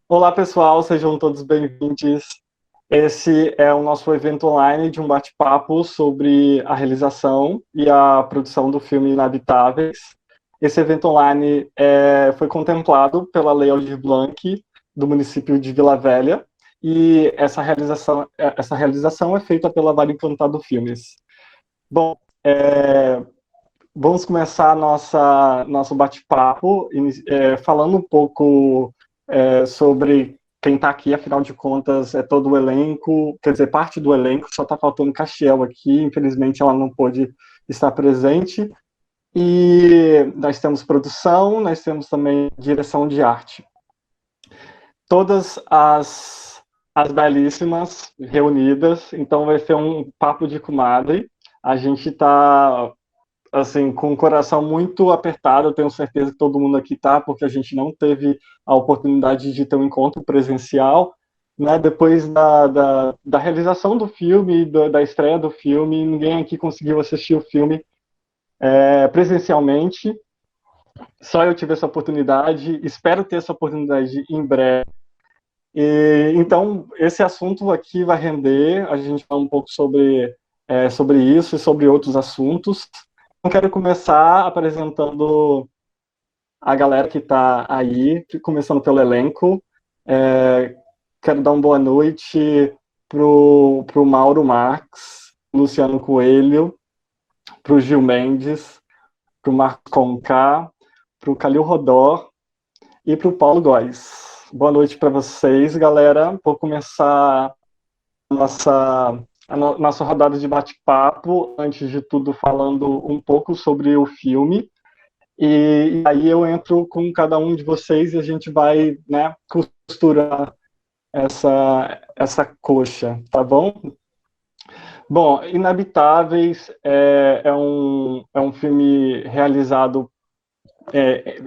Olá, pessoal, sejam todos bem-vindos. Esse é o nosso evento online de um bate-papo sobre a realização e a produção do filme Inabitáveis. Esse evento online foi contemplado pela Lei Aldir Blanc, do município de Vila Velha, e essa realização é feita pela Vale Encantado Filmes. Bom, vamos começar nosso bate-papo falando um pouco sobre quem está aqui, afinal de contas, é todo o elenco, quer dizer, parte do elenco, só está faltando Castiel aqui, infelizmente ela não pôde estar presente. E nós temos produção, nós temos também direção de arte. Todas as belíssimas reunidas, então vai ser um papo de comadre. A gente está assim, com o coração muito apertado, eu tenho certeza que todo mundo aqui tá, porque a gente não teve a oportunidade de ter um encontro presencial, né? Depois da realização do filme, da estreia do filme, ninguém aqui conseguiu assistir o filme presencialmente, só eu tive essa oportunidade, espero ter essa oportunidade em breve. Então, esse assunto aqui vai render, a gente fala um pouco sobre isso e sobre outros assuntos. Eu quero começar apresentando a galera que está aí, começando pelo elenco. Quero dar uma boa noite pro Mauro Marx, Luciano Coelho, pro Gil Mendes, pro Marco Conká, pro Calil Rodó e pro Paulo Góes. Boa noite para vocês, galera. Vou começar nossa rodada de bate-papo, antes de tudo falando um pouco sobre o filme, e aí eu entro com cada um de vocês e a gente vai, né, costurar essa coxa, tá bom? Bom, Inabitáveis é um filme realizado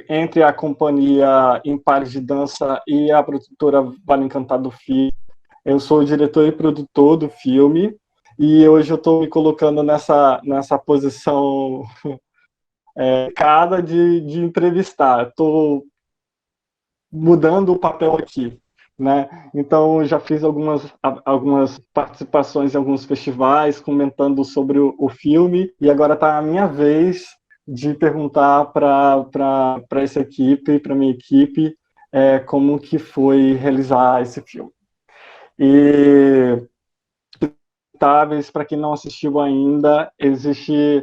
entre a companhia Impares de Dança e a produtora Vale Encantado Filmes. Eu sou o diretor e produtor do filme, e hoje eu estou me colocando nessa posição cada de entrevistar. Estou mudando o papel aqui, né? Então, já fiz algumas participações em alguns festivais, comentando sobre o filme, e agora está a minha vez de perguntar para essa equipe, para minha equipe, como que foi realizar esse filme. E talvez para quem não assistiu ainda, existe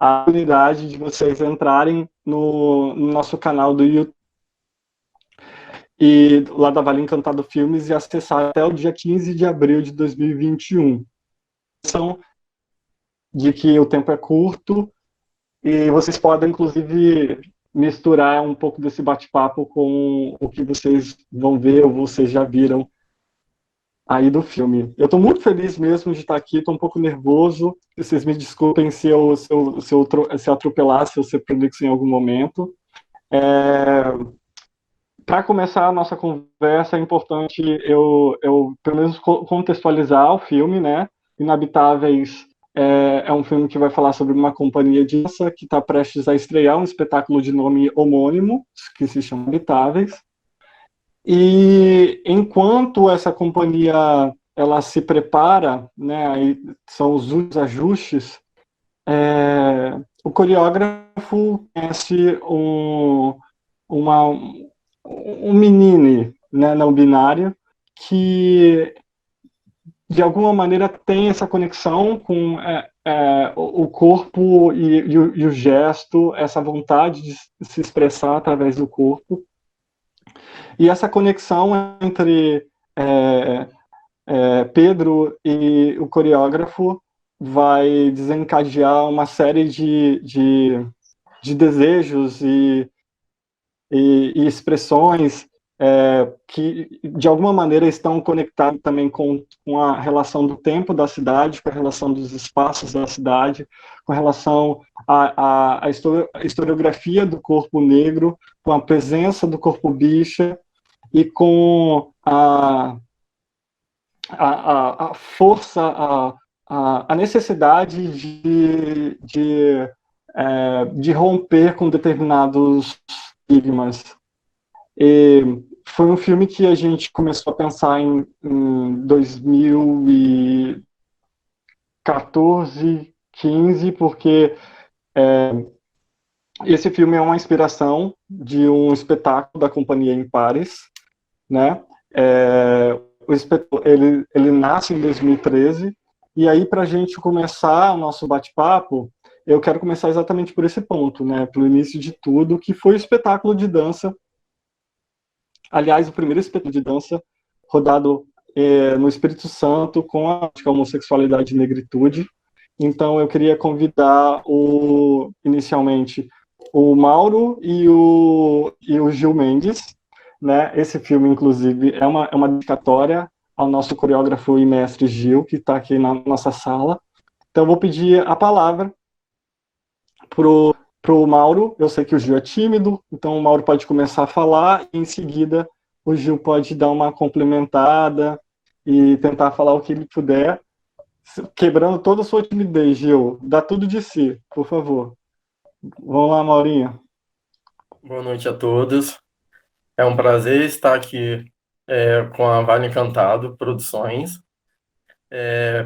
a oportunidade de vocês entrarem no nosso canal do YouTube e lá da Vale Encantado Filmes e acessar até o dia 15 de abril de 2021. São de que o tempo é curto e vocês podem, inclusive, misturar um pouco desse bate-papo com o que vocês vão ver ou vocês já viram aí do filme. Eu estou muito feliz mesmo de estar aqui, estou um pouco nervoso. Vocês me desculpem se eu atropelar, se eu ser prolixo em algum momento. Para começar a nossa conversa, é importante eu pelo menos contextualizar o filme, né? Inabitáveis é um filme que vai falar sobre uma companhia de dança que está prestes a estrear um espetáculo de nome homônimo, que se chama Inabitáveis. E enquanto essa companhia ela se prepara, né, aí são os últimos ajustes, o coreógrafo conhece uma, um menino, né, não binário, que de alguma maneira tem essa conexão com o corpo e o gesto, essa vontade de se expressar através do corpo. E essa conexão entre Pedro e o coreógrafo vai desencadear uma série de desejos e expressões que, de alguma maneira, estão conectados também com a relação do tempo da cidade, com a relação dos espaços da cidade, com relação à historiografia do corpo negro, com a presença do corpo bicha e com a força, a necessidade de romper com determinados estigmas. foi um filme que a gente começou a pensar em 2014, 15, porque esse filme é uma inspiração de um espetáculo da companhia em Paris, né? Ele nasce em 2013, e aí, para a gente começar o nosso bate-papo, eu quero começar exatamente por esse ponto, né? Pelo início de tudo, que foi o espetáculo de dança. Aliás, o primeiro espetáculo de dança rodado no Espírito Santo com a homossexualidade e negritude. Então, eu queria convidar inicialmente o Mauro e o Gil Mendes, né? Esse filme, inclusive, é uma dedicatória ao nosso coreógrafo e mestre Gil, que está aqui na nossa sala. Então, eu vou pedir a palavra pro Mauro. Eu sei que o Gil é tímido, então o Mauro pode começar a falar e em seguida o Gil pode dar uma complementada e tentar falar o que ele puder, quebrando toda a sua timidez. Gil, dá tudo de si, por favor. Vamos lá, Maurinho. Boa noite a todos. É um prazer estar aqui com a Vale Encantado Produções,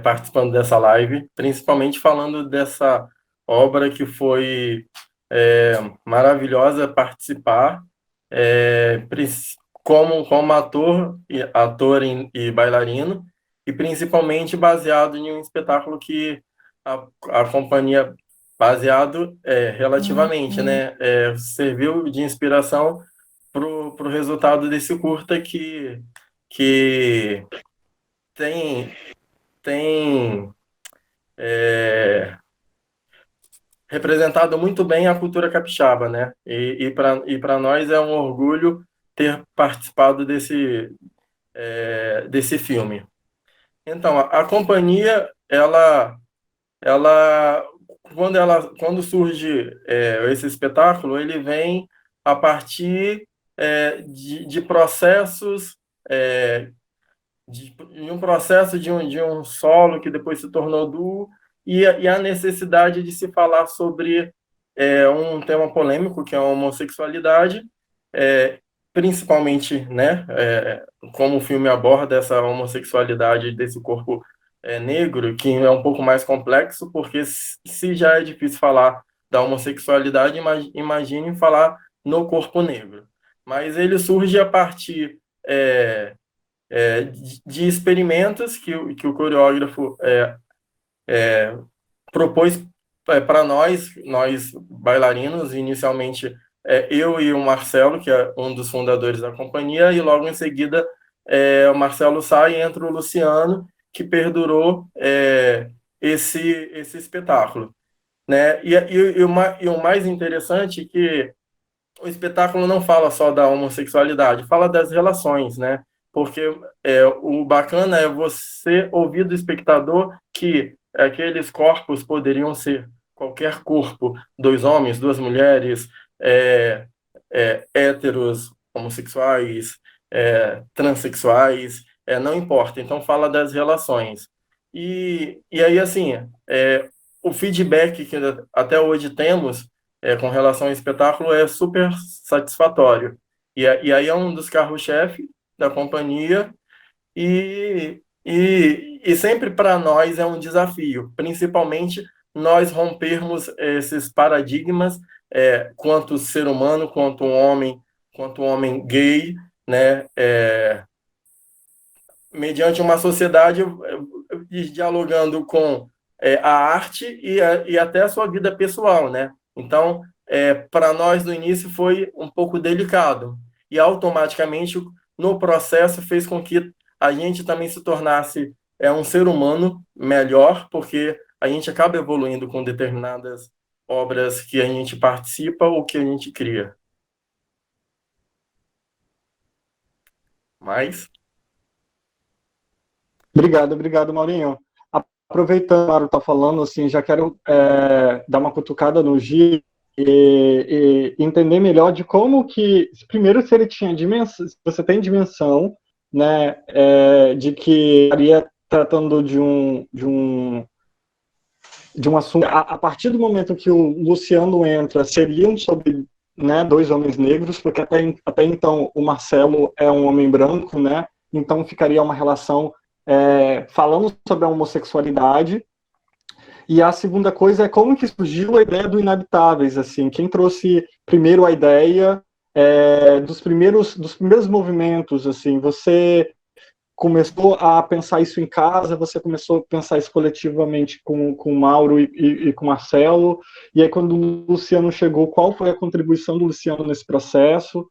participando dessa live, principalmente falando dessa obra que foi maravilhosa participar, como ator e bailarino, e principalmente baseado em um espetáculo que a companhia, baseado relativamente, né, serviu de inspiração para o resultado desse curta que tem, tem representado muito bem a cultura capixaba, né? E para nós é um orgulho ter participado desse filme. Então, a companhia, ela, quando surge esse espetáculo, ele vem a partir de processos, de um processo de um solo que depois se tornou duo, e a necessidade de se falar sobre um tema polêmico, que é a homossexualidade, principalmente, né, como o filme aborda essa homossexualidade desse corpo negro, que é um pouco mais complexo, porque se já é difícil falar da homossexualidade, imagine falar no corpo negro. Mas ele surge a partir de experimentos que o coreógrafo propôs para nós bailarinos, inicialmente eu e o Marcelo, que é um dos fundadores da companhia, e logo em seguida o Marcelo sai e entra o Luciano, que perdurou esse espetáculo. Né? E o mais interessante é que o espetáculo não fala só da homossexualidade, fala das relações, né? Porque o bacana é você ouvir do espectador que aqueles corpos poderiam ser qualquer corpo, dois homens, duas mulheres, héteros, homossexuais, transexuais, não importa. Então fala das relações. E aí, assim, o feedback que até hoje temos com relação ao espetáculo é super satisfatório. E aí é um dos carros-chefe da companhia e sempre para nós é um desafio, principalmente nós rompermos esses paradigmas quanto ser humano, quanto homem gay, né, mediante uma sociedade dialogando com a arte e até a sua vida pessoal, né? Então, para nós no início foi um pouco delicado e automaticamente no processo fez com que a gente também se tornasse um ser humano melhor, porque a gente acaba evoluindo com determinadas obras que a gente participa ou que a gente cria. Mas Obrigado, Maurinho. Aproveitando que o Mauro está falando, assim, já quero dar uma cutucada no Gil e entender melhor de como que, primeiro, se ele tinha dimensão, se você tem dimensão, né, de que estaria tratando de um assunto, a partir do momento que o Luciano entra, seriam sobre né, dois homens negros, porque até então o Marcelo é um homem branco, né, então ficaria uma relação falando sobre a homossexualidade. E a segunda coisa é como que surgiu a ideia do Inabitáveis, assim, quem trouxe primeiro a ideia dos primeiros movimentos, assim, você começou a pensar isso em casa, você começou a pensar isso coletivamente com o Mauro e com o Marcelo, e aí quando o Luciano chegou, qual foi a contribuição do Luciano nesse processo,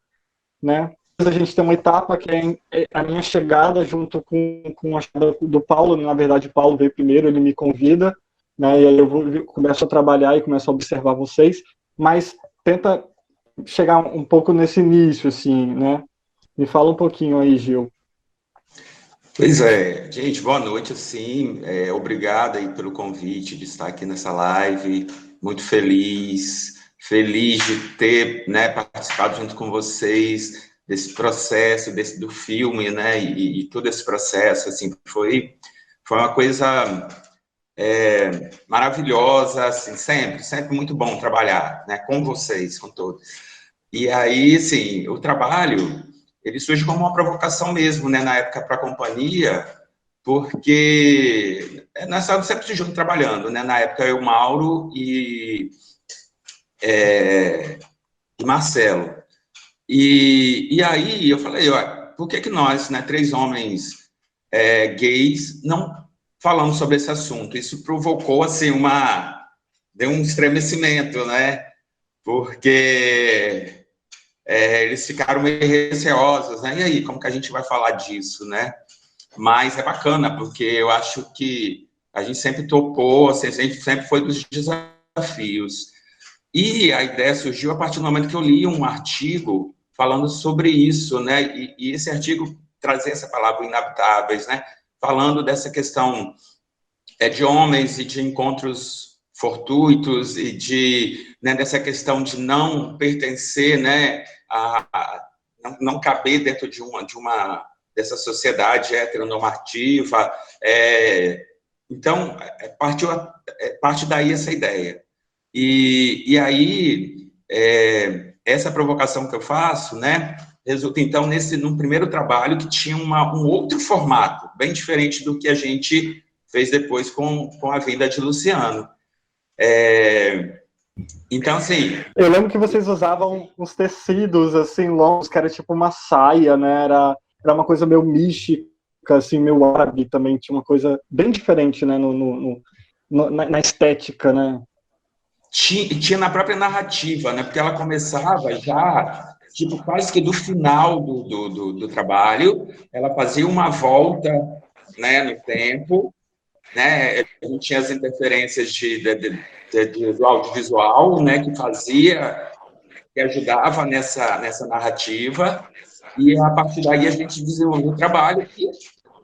né? A gente tem uma etapa que é a minha chegada junto com a chegada do Paulo, na verdade o Paulo veio primeiro, ele me convida, né? E aí começo a trabalhar e começo a observar vocês, mas tenta chegar um pouco nesse início, assim, né? Me fala um pouquinho aí, Gil. Pois é, gente, boa noite, assim, obrigado aí pelo convite de estar aqui nessa live, muito feliz de ter, né, participado junto com vocês desse processo, do filme, né, e todo esse processo, assim, foi uma coisa maravilhosa, assim, sempre muito bom trabalhar, né, com vocês, com todos. E aí, assim, o trabalho, ele surge como uma provocação mesmo, né, na época para a companhia, porque nós estávamos sempre juntos trabalhando, né, na época eu, Mauro e Marcelo. E aí eu falei, ó, por que nós, né, três homens gays, não falamos sobre esse assunto? Isso provocou, assim, deu um estremecimento, né, porque eles ficaram meio receosos, né? E aí, como que a gente vai falar disso, né? Mas é bacana, porque eu acho que a gente sempre topou, assim, a gente sempre foi dos desafios. E a ideia surgiu a partir do momento que eu li um artigo falando sobre isso, né? E esse artigo trazia essa palavra, inabitáveis, né? Falando dessa questão de homens e de encontros fortuitos e né, dessa questão de não pertencer, né, não caber dentro dessa sociedade heteronormativa. Então, parte daí essa ideia. E aí, essa provocação que eu faço, né, resulta, então, num primeiro trabalho que tinha um outro formato, bem diferente do que a gente fez depois com a vinda de Luciano. Então, assim... Eu lembro que vocês usavam uns tecidos, assim, longos, que era tipo uma saia, né? Era uma coisa meio mística, assim, meio árabe também. Tinha uma coisa bem diferente, né? Na estética, né? Tinha na própria narrativa, né? Porque ela começava já, tipo, quase que do final do trabalho, ela fazia uma volta, né, no tempo, né? A gente tinha as interferências do audiovisual, né, que ajudava nessa narrativa, e a partir daí a gente desenvolveu um trabalho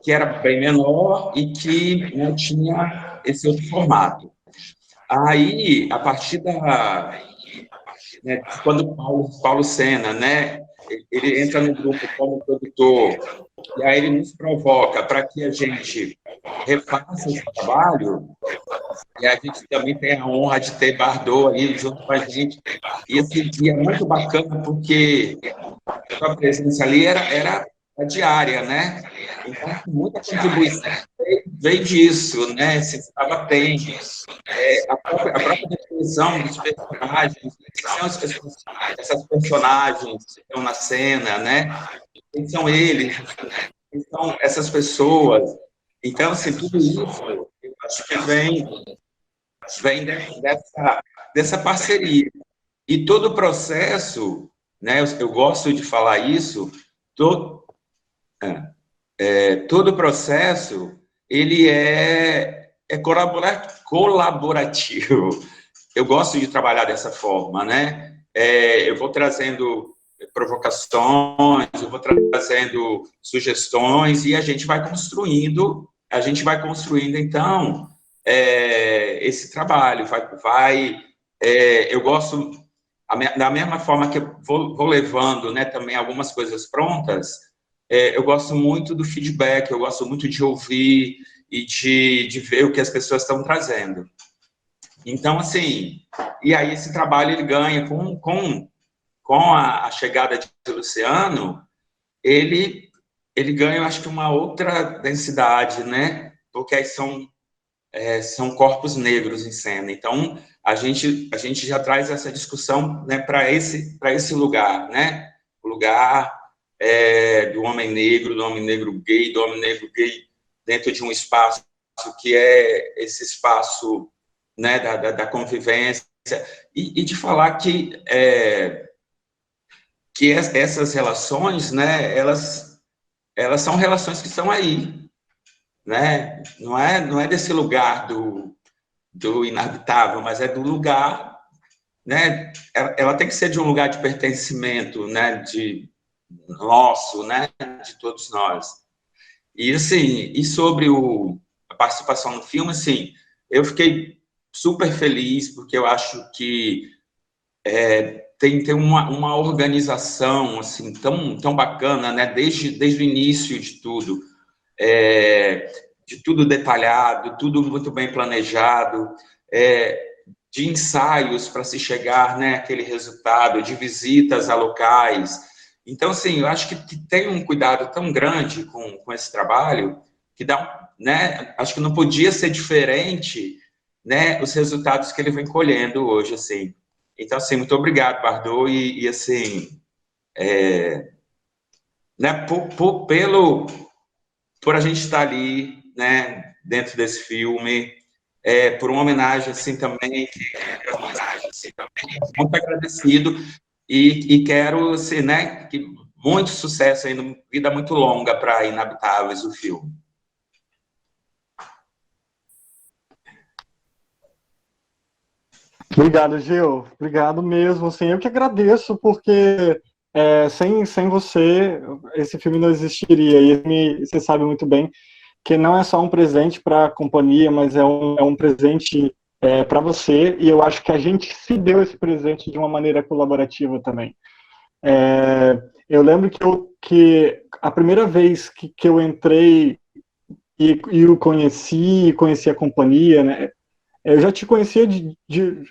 que era bem menor e que, né, tinha esse outro formato. Aí, a partir né, quando o Paulo Sena, né, ele entra no grupo como produtor, e aí ele nos provoca para que a gente refaça esse trabalho, e a gente também tem a honra de ter Bardot aí junto com a gente. E é muito bacana, porque a presença ali era a diária, né? Então, muita contribuição veio disso, né? Se estava atento. A própria definição dos personagens, quem são essas personagens que estão na cena, né? Quem são eles? Quem são essas pessoas? Então, assim, tudo isso, eu acho que vem dessa parceria. E todo o processo, né, eu gosto de falar isso, todo o processo, ele é colaborativo. Eu gosto de trabalhar dessa forma, né? Eu vou trazendo provocações, eu vou trazendo sugestões, e a gente vai construindo, então, esse trabalho, eu gosto, da mesma forma que eu vou levando, né, também algumas coisas prontas, eu gosto muito do feedback, eu gosto muito de ouvir e de ver o que as pessoas estão trazendo. Então, assim, e aí esse trabalho ele ganha com com a chegada de Luciano, ele ganha, eu acho que, uma outra densidade, né? Porque aí são corpos negros em cena. Então, a gente já traz essa discussão, né, para esse lugar, né? O lugar do homem negro gay, do homem negro gay dentro de um espaço que é esse espaço, né, da convivência, e de falar que essas relações, né, elas são relações que estão aí, né? Não é desse lugar do inabitável, mas é do lugar, né? Ela tem que ser de um lugar de pertencimento, né? De nosso, né? De todos nós. E assim, e sobre a participação no filme, assim, eu fiquei super feliz porque eu acho que tem uma organização assim tão bacana, né? Desde o início de tudo. De tudo detalhado, tudo muito bem planejado, de ensaios para se chegar, né, àquele resultado, de visitas a locais. Então, assim, eu acho que tem um cuidado tão grande com esse trabalho que dá, né, acho que não podia ser diferente, né, os resultados que ele vem colhendo hoje, assim. Então, assim, muito obrigado, Bardot, e assim, né, por a gente estar ali, né, dentro desse filme, por uma homenagem assim também, muito agradecido e quero assim, né, que muito sucesso aí, vida muito longa para Inabitáveis, o filme. Obrigado, Gil. Obrigado mesmo. Assim, eu que agradeço, porque sem você, esse filme não existiria. E você sabe muito bem que não é só um presente para a companhia, mas é um presente para você. E eu acho que a gente se deu esse presente de uma maneira colaborativa também. Eu lembro que a primeira vez que eu entrei e o conheci a companhia, né? Eu já te conhecia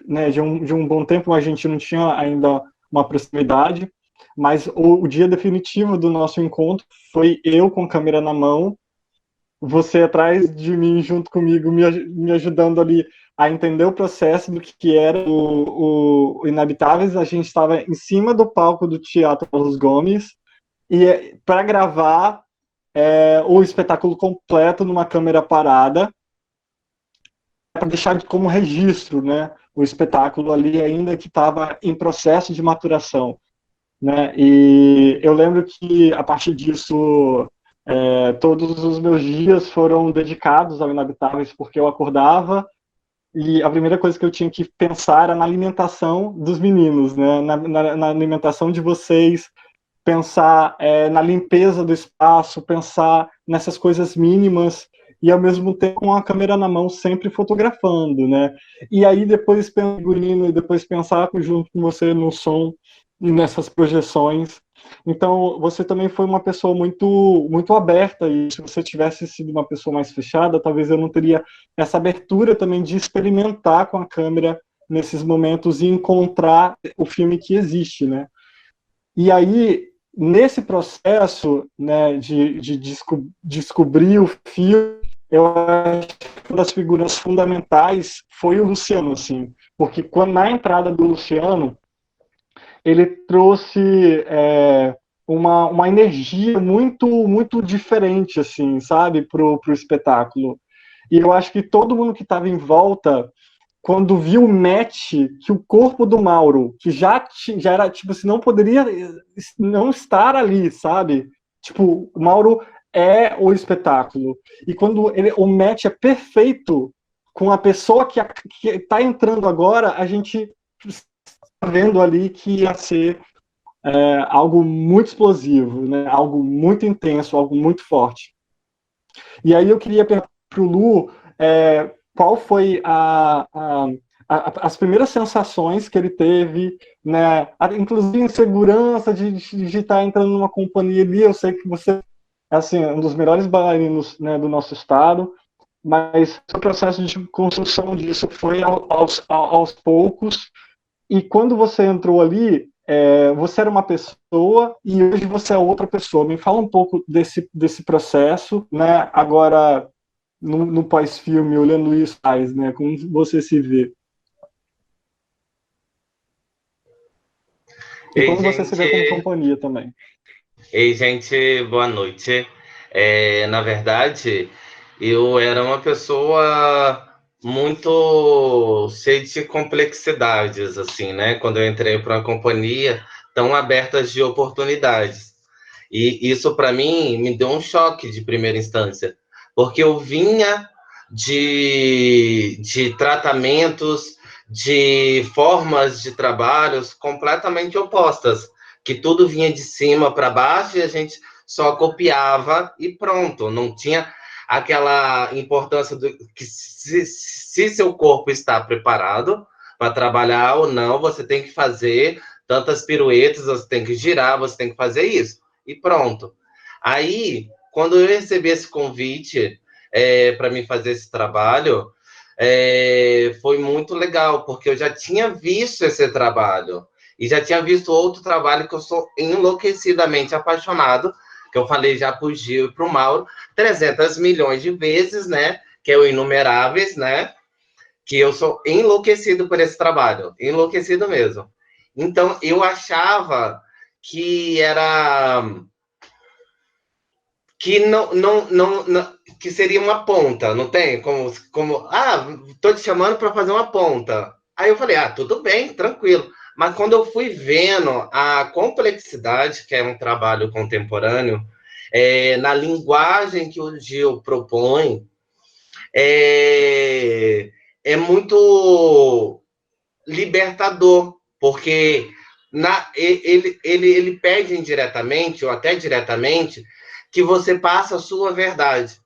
né, de um bom tempo, mas a gente não tinha ainda uma proximidade, mas o dia definitivo do nosso encontro foi eu com a câmera na mão, você atrás de mim, junto comigo, me ajudando ali a entender o processo do que era o Inabitáveis. A gente estava em cima do palco do Teatro Carlos Gomes, e para gravar o espetáculo completo numa câmera parada, para deixar como registro, né, o espetáculo ali ainda que estava em processo de maturação, né, e eu lembro que a partir disso todos os meus dias foram dedicados ao Inabitáveis, porque eu acordava e a primeira coisa que eu tinha que pensar era na alimentação dos meninos, né, na alimentação de vocês, pensar na limpeza do espaço, pensar nessas coisas mínimas e ao mesmo tempo com a câmera na mão sempre fotografando, né? E aí depois pensar no figurino e depois pensar junto com você no som e nessas projeções. Então você também foi uma pessoa muito aberta, e se você tivesse sido uma pessoa mais fechada, talvez eu não teria essa abertura também de experimentar com a câmera nesses momentos e encontrar o filme que existe, né? E aí, nesse processo, né, de descobrir o filme, eu acho que uma das figuras fundamentais foi o Luciano, assim, porque na entrada do Luciano, ele trouxe uma energia muito diferente, assim, sabe, pro espetáculo. E eu acho que todo mundo que estava em volta, quando viu o match, que o corpo do Mauro, que já era, tipo assim, não poderia não estar ali, sabe? Tipo, o Mauro é o espetáculo. E quando o match é perfeito com a pessoa que está entrando agora, a gente está vendo ali que ia ser algo muito explosivo, né? Algo muito intenso, algo muito forte. E aí eu queria perguntar para o Lu qual foi as primeiras sensações que ele teve, né? Inclusive insegurança de estar entrando numa companhia ali. Eu sei que você é assim, um dos melhores bailarinos, né, do nosso estado, mas o processo de construção disso foi aos poucos. E quando você entrou ali, você era uma pessoa e hoje você é outra pessoa. Me fala um pouco desse processo, né? Agora, no pós-filme, olhando isso, né? Como você se vê. E Ei, como você se vê como gente. companhia também. Ei, gente, boa noite. Na verdade, eu era uma pessoa muito cheia de complexidades, assim, né? Quando eu entrei para uma companhia tão aberta de oportunidades. E isso, para mim, me deu um choque de primeira instância, porque eu vinha de tratamentos, de formas de trabalhos completamente opostas, que tudo vinha de cima para baixo e a gente só copiava e pronto, não tinha aquela importância do que se seu corpo está preparado para trabalhar ou não, você tem que fazer tantas piruetas, você tem que girar, você tem que fazer isso e pronto. Aí, quando eu recebi esse convite para mim fazer esse trabalho, foi muito legal, porque eu já tinha visto esse trabalho e já tinha visto outro trabalho que eu sou enlouquecidamente apaixonado, que eu falei já para o Gil e para o Mauro 300 milhões de vezes, né? Que é o Inumeráveis, né? Que eu sou enlouquecido por esse trabalho, enlouquecido mesmo. Então, eu achava que era que não que seria uma ponta, não tem? Como tô te chamando para fazer uma ponta. Aí eu falei, tudo bem, tranquilo. Mas quando eu fui vendo a complexidade, que é um trabalho contemporâneo, na linguagem que o Gil propõe, é muito libertador, porque ele pede indiretamente, ou até diretamente, que você passe a sua verdade.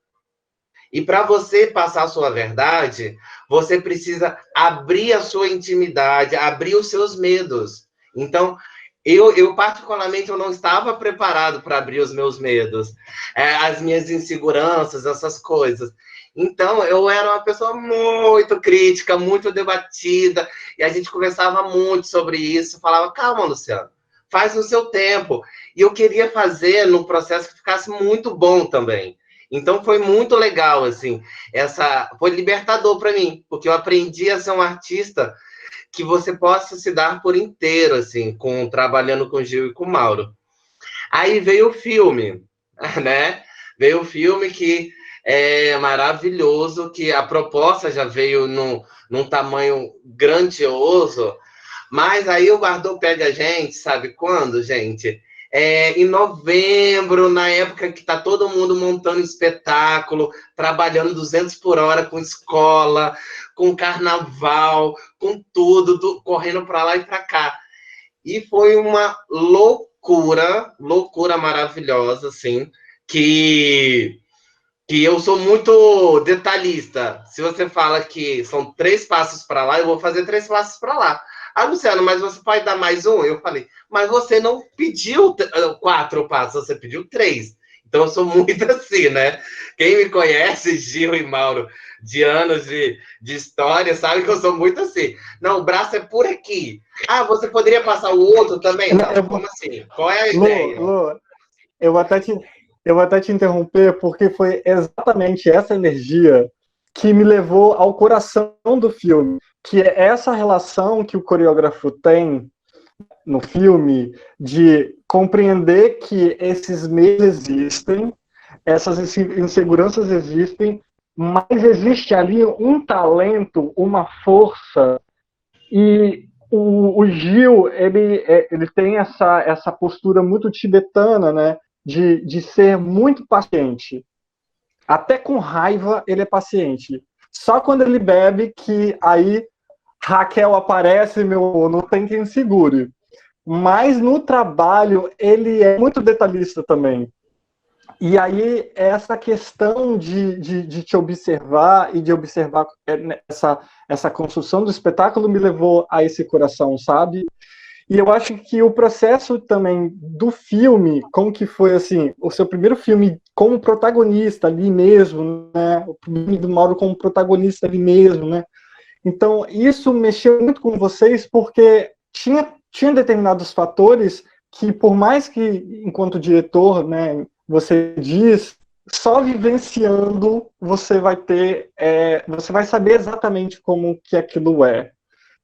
E para você passar a sua verdade, você precisa abrir a sua intimidade, abrir os seus medos. Então, eu particularmente, eu não estava preparado para abrir os meus medos, as minhas inseguranças, essas coisas. Então, eu era uma pessoa muito crítica, muito debatida, e a gente conversava muito sobre isso, falava, calma, Luciano, faz no seu tempo. E eu queria fazer num processo que ficasse muito bom também. Então, foi muito legal, assim, foi libertador para mim, porque eu aprendi a ser um artista que você possa se dar por inteiro, assim, trabalhando com o Gil e com o Mauro. Aí veio o filme, né? Veio o filme que é maravilhoso, que a proposta já veio num tamanho grandioso, mas aí o Bardot pega a gente, sabe quando, gente? Em novembro, na época que tá todo mundo montando espetáculo, trabalhando 200 por hora com escola, com carnaval, com tudo correndo para lá e para cá. E foi uma loucura maravilhosa, assim, que eu sou muito detalhista. Se você fala que são 3 passos para lá, eu vou fazer 3 passos para lá. Luciano, mas você pode dar mais um? Eu falei, mas você não pediu 4 passos, você pediu 3. Então, eu sou muito assim, né? Quem me conhece, Gil e Mauro, de anos de história, sabe que eu sou muito assim. Não, o braço é por aqui. Você poderia passar o outro também? Não, como assim? Qual é a ideia? Lô, eu vou até te interromper, porque foi exatamente essa energia que me levou ao coração do filme, que é essa relação que o coreógrafo tem no filme de compreender que esses medos existem, essas inseguranças existem, mas existe ali um talento, uma força, e o Gil, ele tem essa postura muito tibetana, né, de ser muito paciente. Até com raiva ele é paciente. Só quando ele bebe que aí Raquel aparece, não tem quem segure. Mas no trabalho ele é muito detalhista também. E aí essa questão de te observar e de observar essa construção do espetáculo me levou a esse coração, sabe? E eu acho que o processo também do filme, como que foi assim, o seu primeiro filme como protagonista ali mesmo, né? O primeiro do Mauro como protagonista ali mesmo, né? Então, isso mexeu muito com vocês porque tinha tinha determinados fatores que, por mais que, enquanto diretor, né, você diz, só vivenciando você vai ter, você vai saber exatamente como que aquilo é,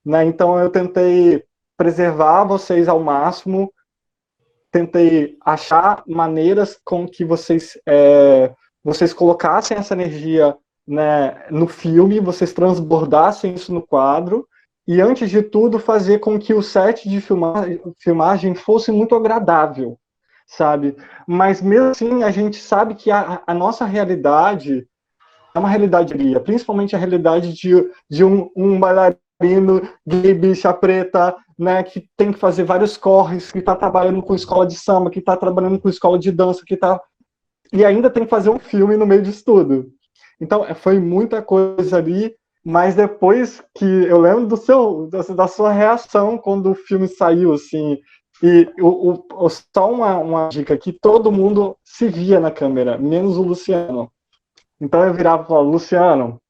né? Então eu tentei preservar vocês ao máximo, tentei achar maneiras com que vocês colocassem essa energia, né, no filme, vocês transbordassem isso no quadro, e antes de tudo fazer com que o set de filmagem fosse muito agradável, sabe? Mas mesmo assim a gente sabe que a nossa realidade é uma realidade gria, principalmente a realidade de um bailarino gay, bicha preta, né, que tem que fazer vários corres, que está trabalhando com escola de samba, que está trabalhando com escola de dança, e ainda tem que fazer um filme no meio disso tudo. Então, foi muita coisa ali, mas depois que eu lembro da sua reação quando o filme saiu, assim, e só uma dica aqui, todo mundo se via na câmera, menos o Luciano. Então eu virava e falava, Luciano,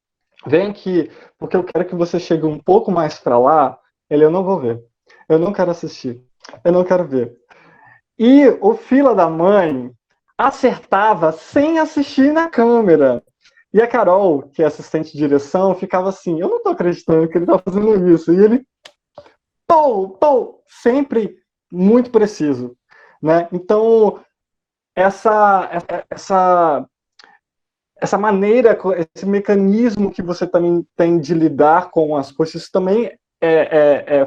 vem aqui, porque eu quero que você chegue um pouco mais para lá. Ele, eu não vou ver. Eu não quero assistir. Eu não quero ver. E o fila da mãe acertava sem assistir na câmera. E a Carol, que é assistente de direção, ficava assim, eu não tô acreditando que ele tá fazendo isso. E ele, sempre muito preciso, né? Então, essa maneira, esse mecanismo que você também tem de lidar com as coisas, isso também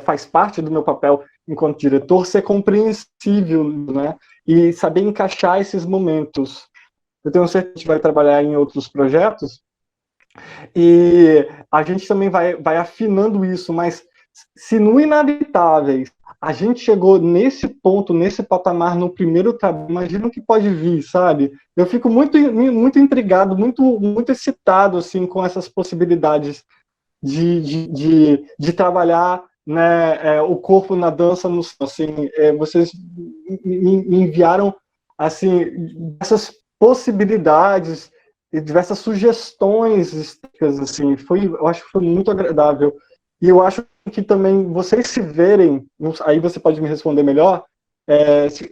faz parte do meu papel enquanto diretor, ser compreensível, né? E saber encaixar esses momentos. Eu tenho certeza que a gente vai trabalhar em outros projetos e a gente também vai afinando isso, mas se no Inabitáveis a gente chegou nesse ponto, nesse patamar no primeiro trabalho, imagina o que pode vir, sabe? Eu fico muito, muito intrigado, muito, muito excitado assim, com essas possibilidades de trabalhar, né, o corpo na dança. Assim, vocês me enviaram assim, essas possibilidades e diversas sugestões, assim, eu acho que foi muito agradável. E eu acho que também vocês se verem, aí você pode me responder melhor,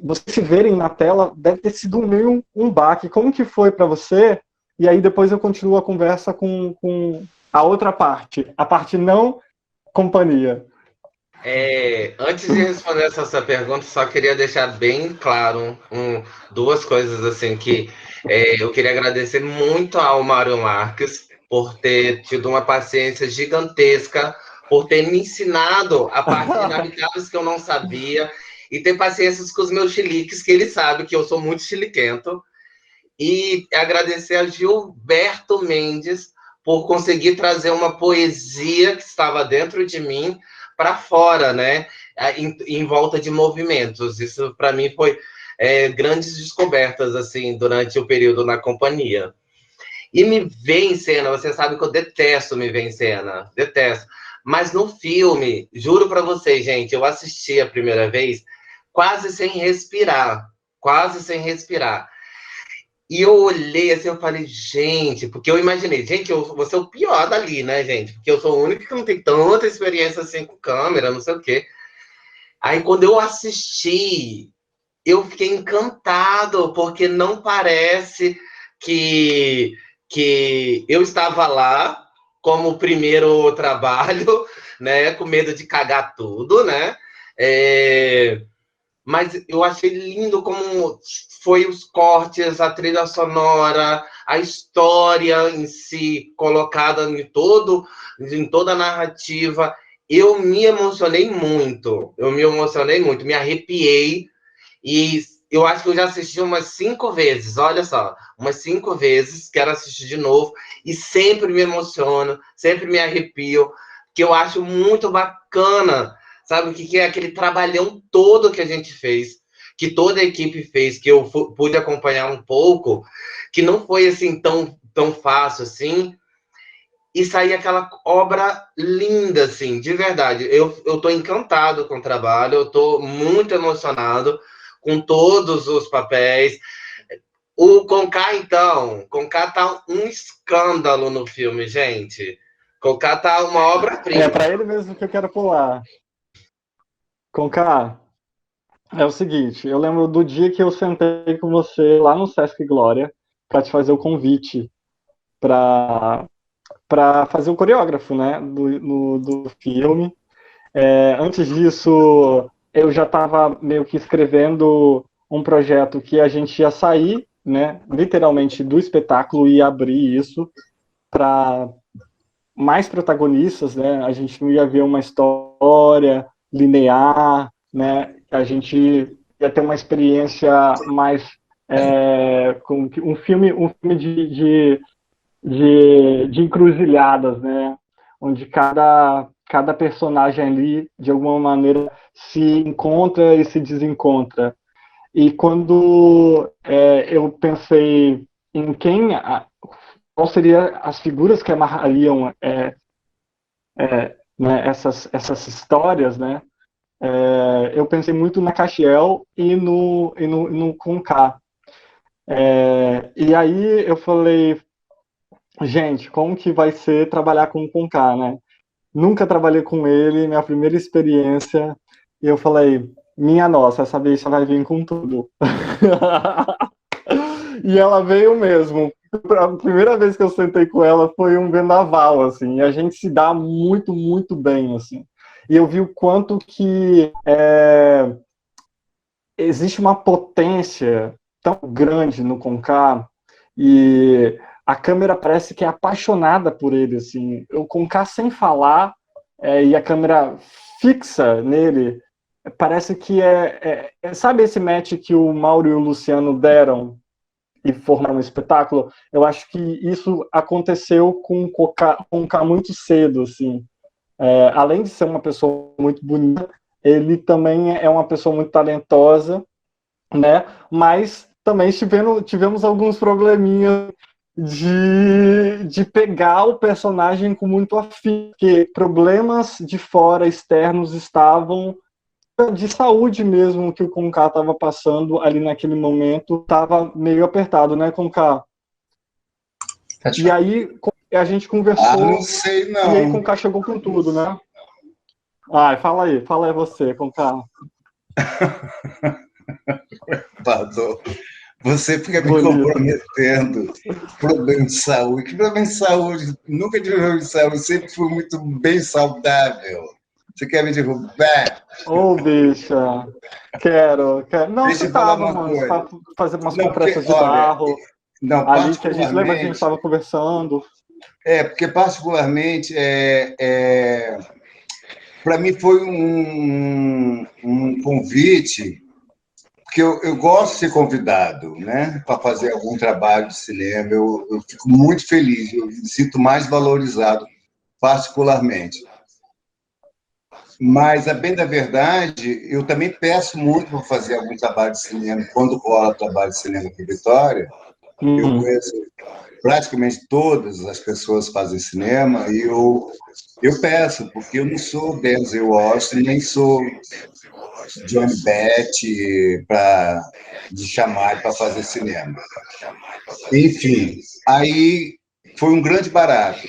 vocês se verem na tela deve ter sido meio um baque. Como que foi para você? E aí depois eu continuo a conversa com a outra parte, a parte não companhia. Antes de responder essa sua pergunta, só queria deixar bem claro duas coisas assim que eu queria agradecer muito ao Mário Marques por ter tido uma paciência gigantesca, por ter me ensinado a parte de inabitáveis que eu não sabia, e ter paciência com os meus chiliques, que ele sabe que eu sou muito chiliquento. E agradecer a Gilberto Mendes por conseguir trazer uma poesia que estava dentro de mim para fora, né? Em volta de movimentos. Isso, para mim, foi grandes descobertas, assim, durante o período na companhia. E me ver em cena, você sabe que eu detesto me ver em cena, detesto. Mas no filme, juro para vocês, gente, eu assisti a primeira vez quase sem respirar, quase sem respirar. E eu olhei assim, eu falei, gente, porque eu imaginei, gente, eu vou ser o pior dali, né, gente? Porque eu sou o único que não tem tanta experiência assim com câmera, não sei o quê. Aí quando eu assisti, eu fiquei encantado, porque não parece que eu estava lá como primeiro trabalho, né, com medo de cagar tudo, né? Mas eu achei lindo como foi os cortes, a trilha sonora, a história em si, colocada em toda a narrativa. Eu me emocionei muito, me arrepiei, e eu acho que eu já assisti umas 5 vezes, olha só, umas 5 vezes, quero assistir de novo, e sempre me emociono, sempre me arrepio, que eu acho muito bacana. Sabe o que é aquele trabalhão todo que a gente fez, que toda a equipe fez, que eu pude acompanhar um pouco, que não foi assim tão fácil assim, e sair aquela obra linda, assim, de verdade. Eu tô encantado com o trabalho, eu tô muito emocionado com todos os papéis. O Conká, então, Conká tá um escândalo no filme, gente. Conká tá uma obra-prima. Para ele mesmo que eu quero pular. Conká, é o seguinte, eu lembro do dia que eu sentei com você lá no Sesc Glória para te fazer o convite para fazer o coreógrafo, né, do filme. Antes disso, eu já estava meio que escrevendo um projeto que a gente ia sair, né, literalmente do espetáculo e abrir isso para mais protagonistas, né? A gente não ia ver uma história linear, né? A gente ia ter uma experiência mais com um filme de encruzilhadas, né? Onde cada personagem ali, de alguma maneira, se encontra e se desencontra. E quando eu pensei em qual seria as figuras que amarrariam né, essas histórias, né? Eu pensei muito na Castiel e no Conká. E aí eu falei, gente, como que vai ser trabalhar com o Conká, né? Nunca trabalhei com ele, minha primeira experiência, e eu falei, minha nossa, essa bicha vai vir com tudo. E ela veio mesmo. A primeira vez que eu sentei com ela foi um vendaval, assim, e a gente se dá muito, muito bem, assim. E eu vi o quanto que existe uma potência tão grande no Conká, e a câmera parece que é apaixonada por ele, assim. O Conká sem falar, e a câmera fixa nele, parece que sabe esse match que o Mauro e o Luciano deram e formaram um espetáculo? Eu acho que isso aconteceu com o Conká muito cedo, assim. Além de ser uma pessoa muito bonita, ele também é uma pessoa muito talentosa, né? Mas também tivemos alguns probleminhas de pegar o personagem com muito afim, porque problemas de fora, externos, estavam de saúde mesmo que o Conká estava passando ali naquele momento, estava meio apertado, né, Conká? E aí a gente conversou. Não sei não. E aí Conká chegou com tudo, né? Fala aí você, Conká. Pardon. Você fica me comprometendo. Problema de saúde. Que problema de saúde? Nunca tive problema de saúde, sempre fui muito bem saudável. Você quer me derrubar? Bicha. Quero. Não, Deixa você eu falar tava, uma mano. coisa. Você tava fazendo umas Não, compressas porque, de barro. Não, Ali que a gente lembra, a gente estava conversando. Porque particularmente para mim foi um convite, porque eu gosto de ser convidado, né, para fazer algum trabalho de cinema. Eu fico muito feliz, eu me sinto mais valorizado, particularmente. Mas, a bem da verdade, eu também peço muito para fazer algum trabalho de cinema. Quando rola trabalho de cinema aqui em Vitória, eu conheço praticamente todas as pessoas que fazem cinema e eu peço, porque eu não sou Denzel Washington, nem sou Johnny Depp para de chamar para fazer cinema. Enfim, aí foi um grande barato.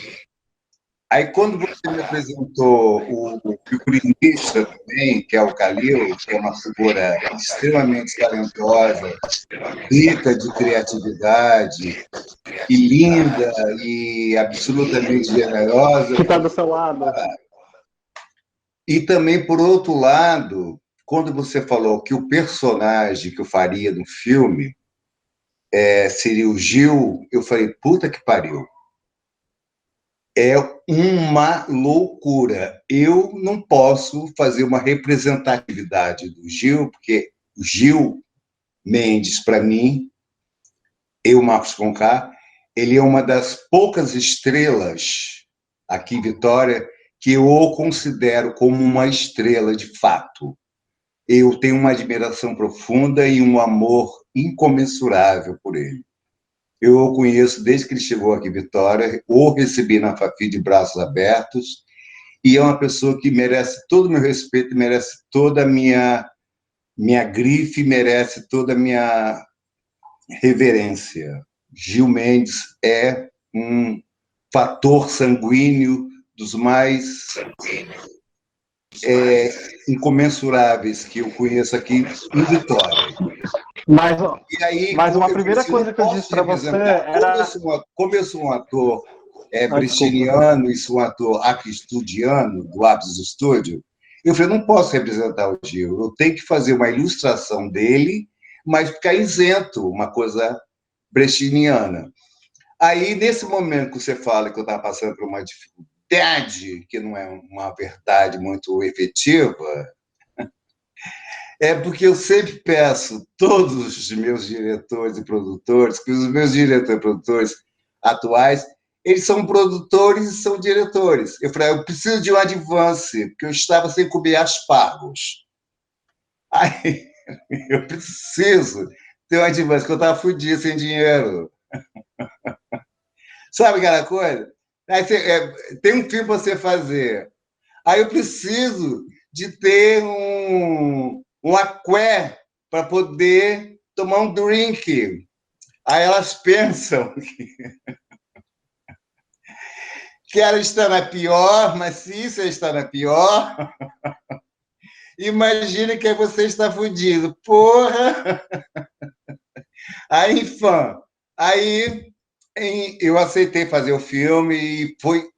Aí, quando você me apresentou o figurinista também, que é o Calil, que é uma figura extremamente talentosa, rica de criatividade, e linda, e absolutamente generosa. Que está do seu lado. E também, por outro lado, quando você falou que o personagem que eu faria no filme seria o Gil, eu falei, puta que pariu. É uma loucura. Eu não posso fazer uma representatividade do Gil, porque o Gil Mendes, para mim, Marcos Conká, ele é uma das poucas estrelas aqui em Vitória que eu o considero como uma estrela de fato. Eu tenho uma admiração profunda e um amor incomensurável por ele. Eu o conheço desde que ele chegou aqui em Vitória, o recebi na Fafi de braços abertos, e é uma pessoa que merece todo o meu respeito, merece toda a minha grife, merece toda a minha reverência. Gil Mendes é um fator sanguíneo dos mais incomensuráveis que eu conheço aqui em Vitória. Mas, E aí, mas uma eu primeira falei assim, coisa que eu disse para você era... Como eu sou um ator desculpa. brechiniano e sou um ator arquistudiano, do Apps Studio, eu falei, não posso representar o Gil, eu tenho que fazer uma ilustração dele, mas ficar isento, uma coisa brechiniana. Aí, nesse momento que você fala que eu estava passando por uma dificuldade, que não é uma verdade muito efetiva, é porque eu sempre peço todos os meus diretores e produtores, que os meus diretores e produtores atuais, eles são produtores e são diretores. Eu falei, eu preciso de um advance, porque eu estava sem comer aspargos. Aí, eu preciso ter um advance, porque eu estava fudido, sem dinheiro. Sabe aquela coisa? Aí tem um filme para você fazer. Aí eu preciso de ter um aqué para poder tomar um drink. Aí elas pensam que ela está na pior, mas se isso está na pior, imagine que você está fudido. Porra! Aí, fã, aí eu aceitei fazer o filme e foi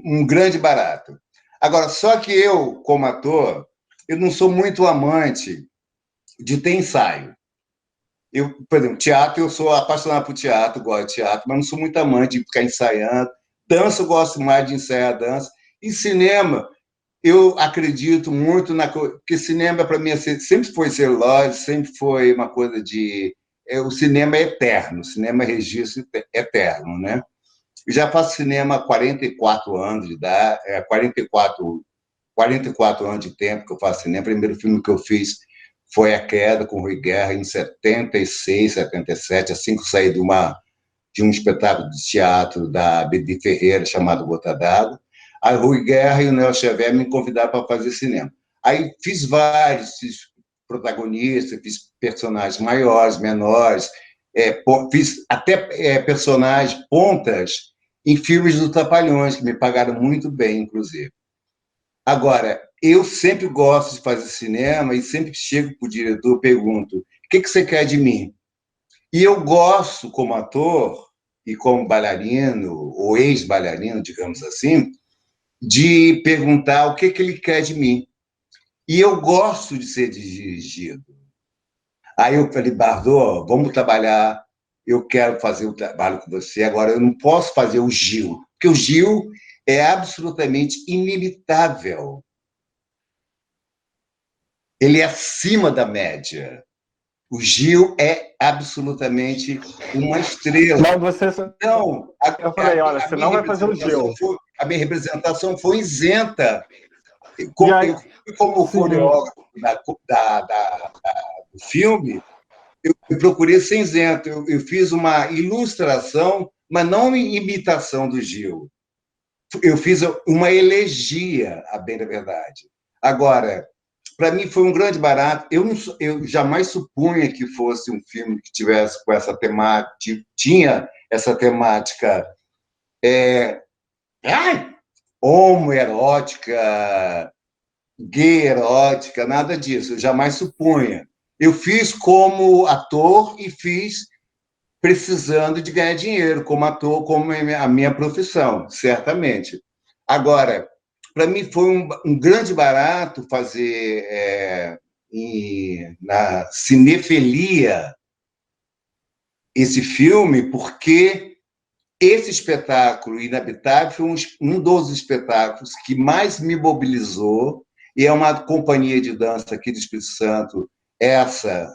um grande barato. Agora, só que eu, como ator, eu não sou muito amante de ter ensaio. Por exemplo, teatro, eu sou apaixonado por teatro, gosto de teatro, mas não sou muito amante de ficar ensaiando. Dança, eu gosto mais de ensaiar dança. E cinema, eu acredito muito porque cinema, para mim, sempre foi celulose, sempre foi uma coisa de... O cinema é eterno, o cinema é registro eterno, né? Eu já faço cinema há 44 anos de idade, 44 anos de tempo que eu faço cinema. O primeiro filme que eu fiz foi A Queda, com Rui Guerra, em 76, 77, assim que eu saí de um espetáculo de teatro da Bedi Ferreira, chamado Gota d'Água. Aí Rui Guerra e o Nelson Xavier me convidaram para fazer cinema. Aí fiz protagonistas, fiz personagens maiores, menores, fiz até personagens pontas em filmes do Trapalhões, que me pagaram muito bem, inclusive. Agora, eu sempre gosto de fazer cinema e sempre chego para o diretor e pergunto: o que você quer de mim? E eu gosto, como ator e como bailarino, ou ex-bailarino, digamos assim, de perguntar o que ele quer de mim. E eu gosto de ser dirigido. Aí eu falei, Bardot, vamos trabalhar, eu quero fazer o trabalho com você, agora eu não posso fazer o Gil, porque o Gil é absolutamente inimitável. Ele é acima da média. O Gil é absolutamente uma estrela. Mas você... Então, eu falei, olha, você não vai fazer o Gil. A minha representação foi isenta. Eu fui como coreógrafo do filme, eu procurei ser isento. Eu fiz uma ilustração, mas não uma imitação do Gil. Eu fiz uma elegia, a bem da verdade. Agora, para mim foi um grande barato. Eu jamais supunha que fosse um filme que tivesse com essa temática, tinha essa temática homoerótica, gay erótica, nada disso. Eu jamais supunha. Eu fiz como ator e fiz precisando de ganhar dinheiro como ator, como a minha profissão, certamente. Agora, para mim foi um grande barato fazer na Cinefelia esse filme, porque esse espetáculo, Inabitável, foi um dos espetáculos que mais me mobilizou, e é uma companhia de dança aqui do Espírito Santo, essa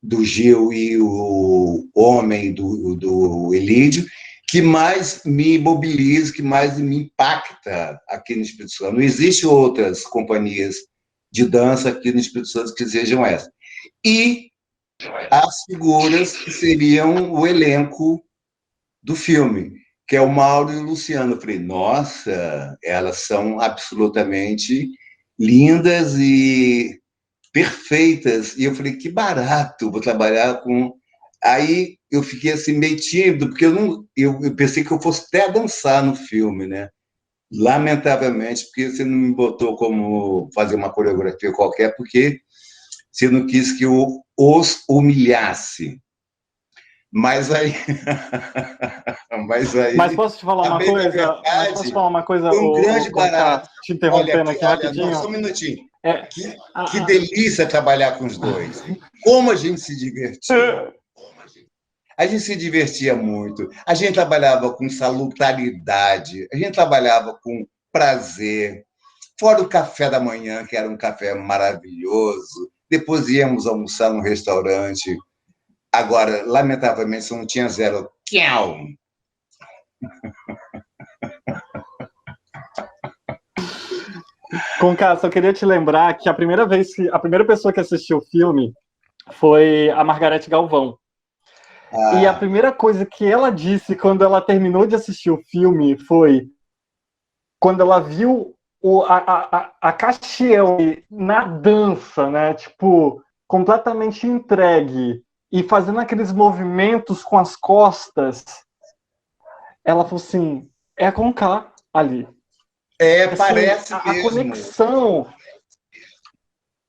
do Gil e o Homem do Elídio, que mais me mobiliza, que mais me impacta aqui no Espírito Santo. Não existem outras companhias de dança aqui no Espírito Santo que sejam essas. E as figuras que seriam o elenco do filme, que é o Mauro e o Luciano. Eu falei, nossa, elas são absolutamente lindas e perfeitas. E eu falei, que barato, vou trabalhar com... Aí eu fiquei assim meio tímido, porque eu pensei que eu fosse até dançar no filme, né? Lamentavelmente, porque você não me botou como fazer uma coreografia qualquer, porque você não quis que eu os humilhasse. Mas aí, Mas posso te falar a uma bem da coisa? Mas posso te verdade, falar uma coisa, foi um grande Conká, barato. te Olha, interrompendo aqui olha, não, rapidinho? só um minutinho. É, Que delícia trabalhar com os dois. Como a gente se divertiu. A gente se divertia muito. A gente trabalhava com salutaridade. A gente trabalhava com prazer. Fora o café da manhã, que era um café maravilhoso. Depois íamos almoçar num restaurante. Agora, lamentavelmente, só não tinha zero. Tchau! Conká, só queria te lembrar que a primeira pessoa que assistiu o filme foi a Margarete Galvão. E a primeira coisa que ela disse quando ela terminou de assistir o filme foi quando ela viu a Castiel na dança, né? Tipo, completamente entregue e fazendo aqueles movimentos com as costas. Ela falou assim: é a Conká ali. Assim, Parece a mesmo. conexão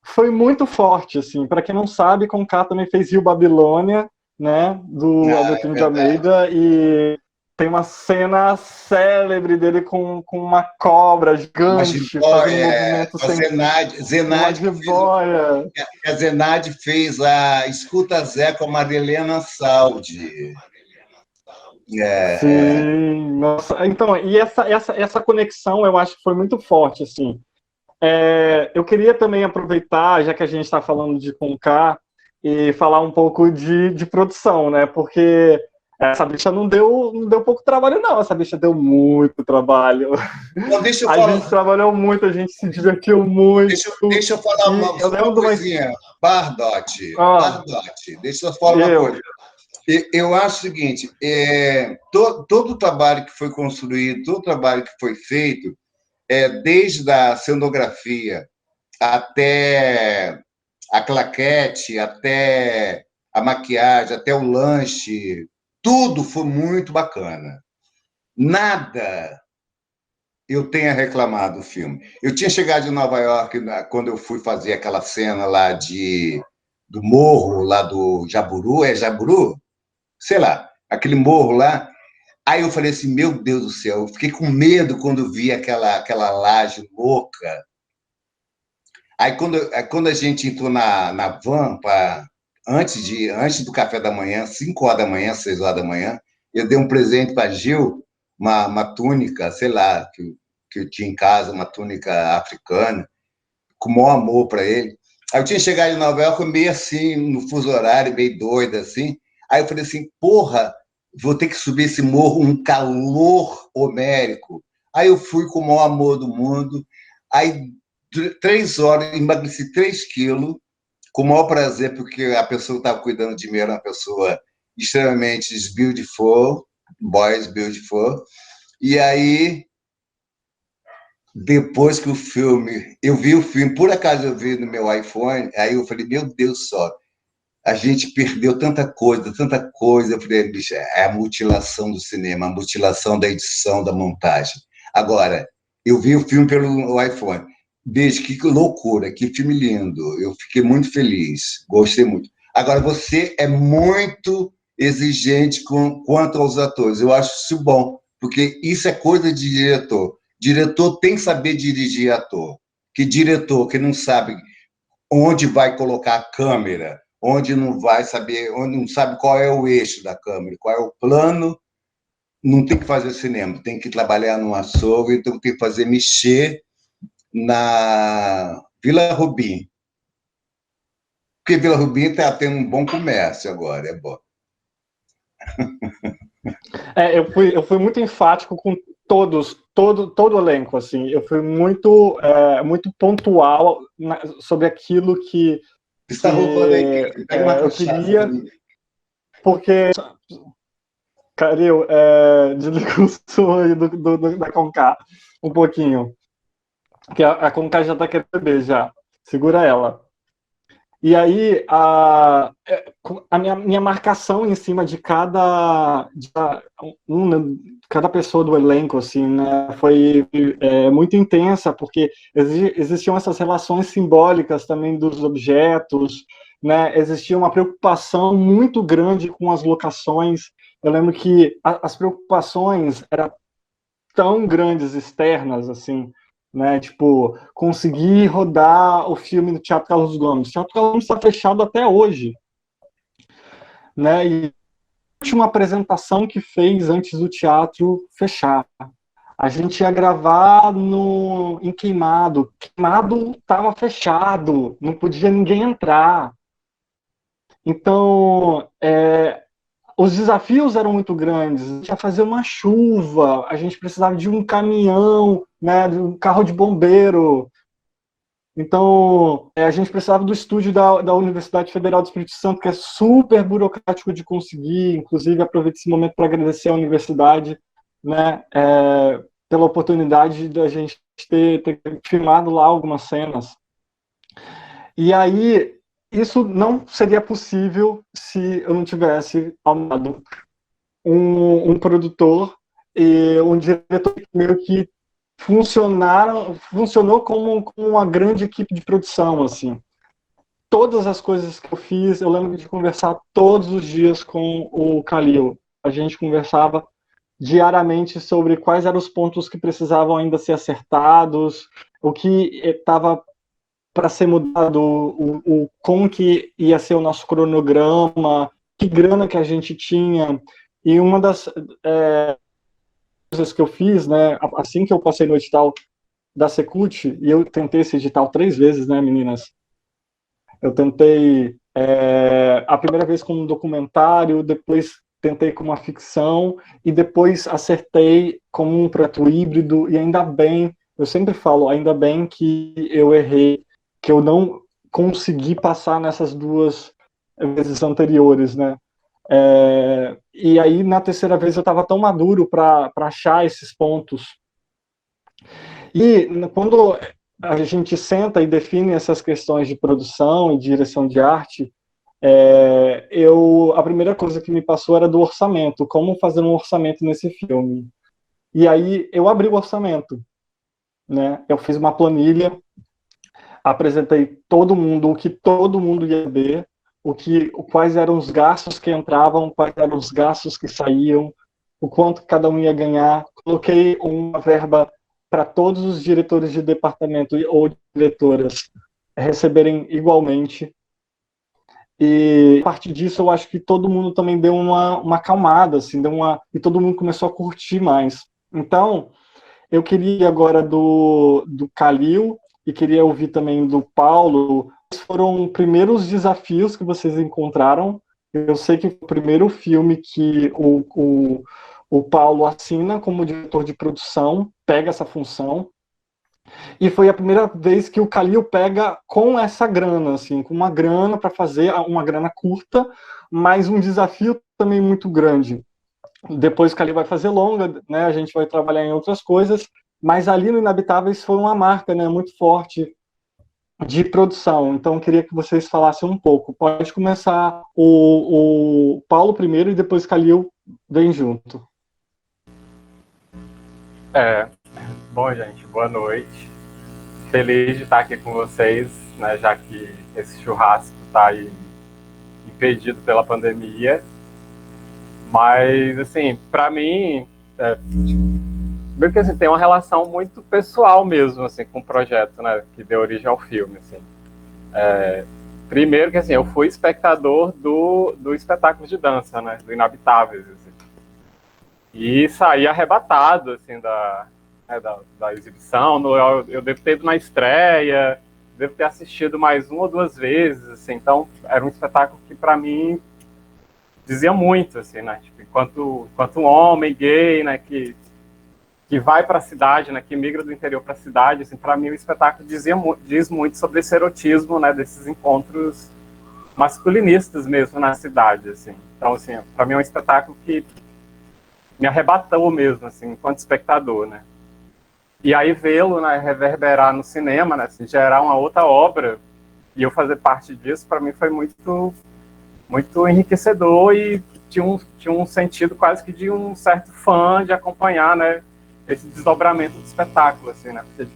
foi muito forte, assim. Para quem não sabe, Conká também fez Rio Babilônia, né? Do Agostinho de Almeida, e tem uma cena célebre dele com uma cobra gigante, fazendo movimento sem... Zenade a Zenade fez a Escuta Zé com a Marilena Saldi. Sim, nossa. Então, e essa conexão eu acho que foi muito forte, assim. Eu queria também aproveitar, já que a gente está falando de Conká, e falar um pouco de produção, né? Porque essa bicha não deu pouco trabalho, não. Essa bicha deu muito trabalho. Então, deixa eu a falar. gente trabalhou muito, a gente se divertiu muito. Deixa eu falar uma coisinha. Bardotti, deixa eu falar uma coisa. Eu acho o seguinte, todo o trabalho que foi construído, todo o trabalho que foi feito, desde a cenografia até a claquete, até a maquiagem, até o lanche, tudo foi muito bacana. Nada eu tenha reclamado do filme. Eu tinha chegado de Nova York quando eu fui fazer aquela cena lá do morro, lá do Jaburu, Jaburu? Sei lá, aquele morro lá. Aí eu falei assim, meu Deus do céu, eu fiquei com medo quando vi aquela laje louca. Aí quando a gente entrou na van, antes do café da manhã, 5 horas da manhã, 6 horas da manhã, eu dei um presente para Gil, uma túnica, sei lá, que eu tinha em casa, uma túnica africana, com o maior amor para ele. Aí eu tinha chegado em Nova York, meio assim, no fuso horário, meio doido, assim. Aí eu falei assim, porra, vou ter que subir esse morro, um calor homérico. Aí eu fui com o maior amor do mundo. Aí, 3 horas, emagreci 3 quilos, com o maior prazer, porque a pessoa que estava cuidando de mim era uma pessoa extremamente beautiful, boys beautiful. E aí, depois que eu vi o filme, por acaso eu vi no meu iPhone, aí eu falei, meu Deus só, a gente perdeu tanta coisa. Eu falei, bicho, é a mutilação do cinema, a mutilação da edição, da montagem. Agora, eu vi o filme pelo iPhone. Bicho, que loucura, que filme lindo. Eu fiquei muito feliz, gostei muito. Agora, você é muito exigente quanto aos atores. Eu acho isso bom, porque isso é coisa de diretor. Diretor tem que saber dirigir ator. Que diretor que não sabe onde vai colocar a câmera, onde não vai saber, onde não sabe qual é o eixo da câmera, qual é o plano, não tem que fazer cinema, tem que trabalhar no açougue, então tem que fazer mexer na Vila Rubim. Porque Vila Rubim está tendo um bom comércio agora, é bom. Eu fui muito enfático com todo o elenco, assim. Eu fui muito pontual sobre aquilo que está roubando aí, pega uma eu queria, porque Caril, desliga o som aí da Conká um pouquinho, que a Conká já tá querendo beber já, segura ela. E aí, a minha marcação em cima de cada... cada pessoa do elenco, assim, né, foi muito intensa, porque existiam essas relações simbólicas também dos objetos, né, existia uma preocupação muito grande com as locações. Eu lembro que as preocupações eram tão grandes externas, assim, né, tipo, conseguir rodar o filme no Teatro Carlos Gomes. O Teatro Carlos Gomes está fechado até hoje, né, e última apresentação que fez antes do teatro fechar. A gente ia gravar em Queimado. Queimado estava fechado, não podia ninguém entrar. Então, os desafios eram muito grandes. A gente ia fazer uma chuva, a gente precisava de um caminhão, né, de um carro de bombeiro. Então, a gente precisava do estúdio da Universidade Federal do Espírito Santo, que é super burocrático de conseguir. Inclusive, aproveito esse momento para agradecer à universidade, né, pela oportunidade da gente ter filmado lá algumas cenas. E aí, isso não seria possível se eu não tivesse amado um produtor e um diretor meio que funcionou como uma grande equipe de produção, assim. Todas as coisas que eu fiz, eu lembro de conversar todos os dias com o Khalil. A gente conversava diariamente sobre quais eram os pontos que precisavam ainda ser acertados, o que estava para ser mudado, como que ia ser o nosso cronograma, que grana que a gente tinha. E uma das coisas que eu fiz, né, assim que eu passei no edital da Secult, e eu tentei esse edital 3 vezes, né, meninas? Eu tentei a primeira vez com um documentário, depois tentei com uma ficção, e depois acertei como um projeto híbrido, e ainda bem, eu sempre falo, ainda bem que eu errei, que eu não consegui passar nessas 2 vezes anteriores, né? E aí, na terceira vez, eu estava tão maduro para achar esses pontos. E quando a gente senta e define essas questões de produção e direção de arte, a primeira coisa que me passou era do orçamento, como fazer um orçamento nesse filme. E aí eu abri o orçamento, né? Eu fiz uma planilha, apresentei todo mundo, o que todo mundo ia ver, quais eram os gastos que entravam, quais eram os gastos que saíam, o quanto cada um ia ganhar. Coloquei uma verba para todos os diretores de departamento ou diretoras receberem igualmente. E a partir disso, eu acho que todo mundo também deu uma acalmada, assim, e todo mundo começou a curtir mais. Então, eu queria agora do Khalil e queria ouvir também do Paulo. Quais foram os primeiros desafios que vocês encontraram? Eu sei que o primeiro filme que o Paulo assina como diretor de produção, pega essa função, e foi a primeira vez que o Khalil pega com essa grana, assim, com uma grana para fazer, uma grana curta, mas um desafio também muito grande. Depois o Khalil vai fazer longa, né, a gente vai trabalhar em outras coisas, mas ali no Inabitáveis foi uma marca, né, muito forte de produção. Então eu queria que vocês falassem um pouco. Pode começar o Paulo primeiro e depois o Khalil vem junto. Bom, gente, boa noite. Feliz de estar aqui com vocês, né, já que esse churrasco está aí impedido pela pandemia. Mas, assim, para mim, meio que assim, tem uma relação muito pessoal mesmo, assim, com o projeto, né, que deu origem ao filme, assim. Primeiro que, assim, eu fui espectador do espetáculo de dança, né, do Inabitáveis, assim. E saí arrebatado, assim, da exibição. Eu devo ter ido na estreia, devo ter assistido mais 1 ou 2 vezes, assim. Então, era um espetáculo que, para mim, dizia muito, assim, né, tipo, enquanto um homem gay, né, que vai para a cidade, né, que migra do interior para a cidade, assim, para mim o espetáculo diz muito sobre esse erotismo, né, desses encontros masculinistas mesmo na cidade, assim. Então, assim, para mim é um espetáculo que me arrebatou mesmo, assim, enquanto espectador, né. E aí vê-lo, né, reverberar no cinema, né, assim, gerar uma outra obra, e eu fazer parte disso, para mim foi muito, muito enriquecedor e tinha um sentido quase que de um certo fã de acompanhar, né, esse desdobramento do espetáculo, assim, né, porque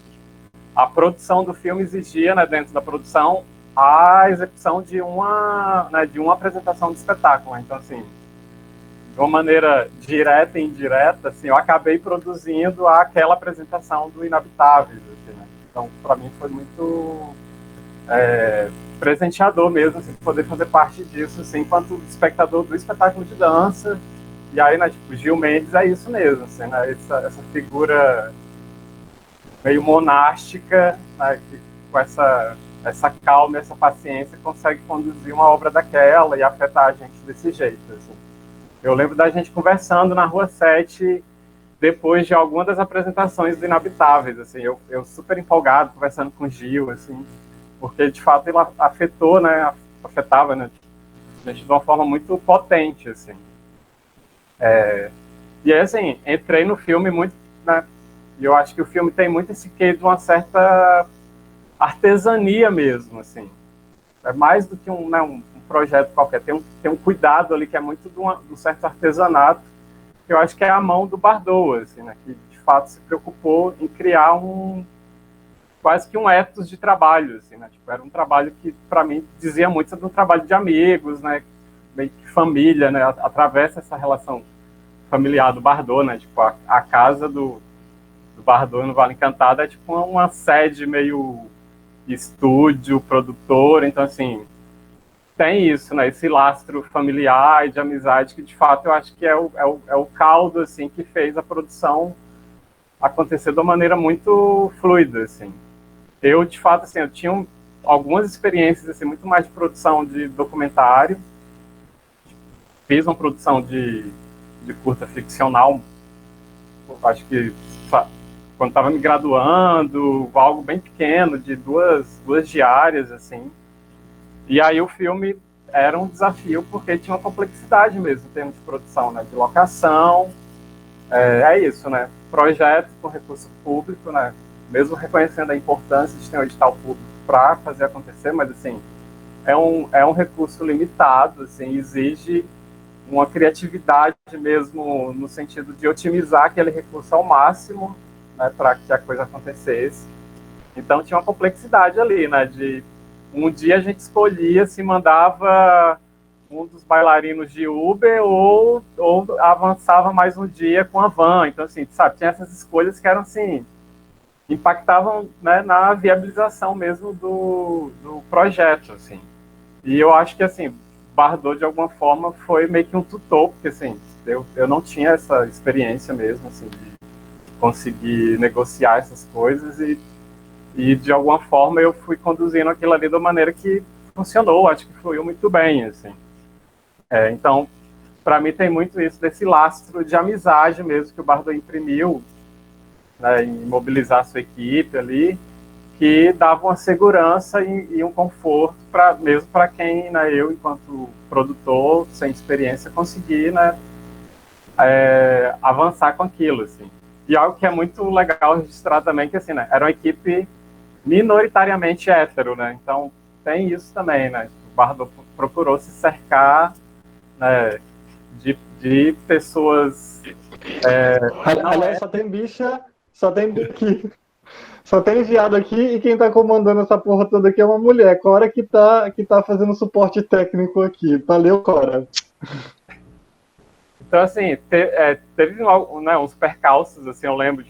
a produção do filme exigia, né, dentro da produção, a execução de uma apresentação de espetáculo. Então, assim, de uma maneira direta e indireta, assim, eu acabei produzindo aquela apresentação do Inabitáveis, assim, né? Então, para mim foi muito presenteador mesmo, assim, poder fazer parte disso, assim, enquanto espectador do espetáculo de dança. E aí, né, tipo, Gil Mendes é isso mesmo, assim, né, essa figura meio monástica, né, que com essa calma, essa paciência, consegue conduzir uma obra daquela e afetar a gente desse jeito, assim. Eu lembro da gente conversando na Rua 7, depois de alguma das apresentações do Inabitáveis, assim, eu super empolgado, conversando com o Gil, assim, porque, de fato, ele afetou, né, afetava, né, a gente de uma forma muito potente, assim. E aí, assim, entrei no filme muito, né, e eu acho que o filme tem muito esse quê de uma certa artesania mesmo, assim. É mais do que um projeto qualquer, tem um cuidado ali que é muito de um certo artesanato, que eu acho que é a mão do Bardot, assim, né, que de fato se preocupou em criar quase que um ethos de trabalho, assim, né, tipo, era um trabalho que para mim dizia muito sobre um trabalho de amigos, né, meio que família, né, atravessa essa relação familiar do Bardot, né, tipo, a casa do Bardot no Vale Encantado é tipo uma sede meio estúdio, produtor, então assim, tem isso, né, esse lastro familiar e de amizade que de fato eu acho que é o caldo, assim, que fez a produção acontecer de uma maneira muito fluida, assim. Eu, de fato, assim, eu tinha algumas experiências, assim, muito mais de produção de documentário, fiz uma produção de curta ficcional, acho que quando estava me graduando, algo bem pequeno, de duas diárias, assim. E aí o filme era um desafio, porque tinha uma complexidade mesmo, em termos de produção, né? De locação, é isso, né? Projeto com recurso público, né? Mesmo reconhecendo a importância de ter um edital público para fazer acontecer, mas, assim, é um recurso limitado, assim, exige uma criatividade mesmo, no sentido de otimizar aquele recurso ao máximo, né, para que a coisa acontecesse. Então tinha uma complexidade ali, né, de um dia a gente escolhia se mandava um dos bailarinos de Uber ou avançava mais um dia com a van. Então, assim, sabe, tinha essas escolhas que eram, assim, impactavam, né, na viabilização mesmo do projeto, assim. E eu acho que, assim, Bardot, de alguma forma, foi meio que um tutor, porque, assim, eu não tinha essa experiência mesmo, assim, de conseguir negociar essas coisas e de alguma forma eu fui conduzindo aquilo ali de uma maneira que funcionou, acho que fluiu muito bem, assim. Então, para mim tem muito isso, desse lastro de amizade mesmo que o Bardot imprimiu, né, em mobilizar a sua equipe ali, que dava uma segurança e um conforto mesmo para quem, né, eu, enquanto produtor, sem experiência, consegui, né, avançar com aquilo, assim. E algo que é muito legal registrar também, que, assim, né, era uma equipe minoritariamente hétero, né, então tem isso também, né, o Bardot procurou se cercar, né, de pessoas... Aliás, só tem bicha, só tem aqui. Só tem enviado aqui e quem tá comandando essa porra toda aqui é uma mulher. Cora que tá fazendo suporte técnico aqui. Valeu, Cora. Então, assim, teve, né, uns percalços, assim, eu lembro,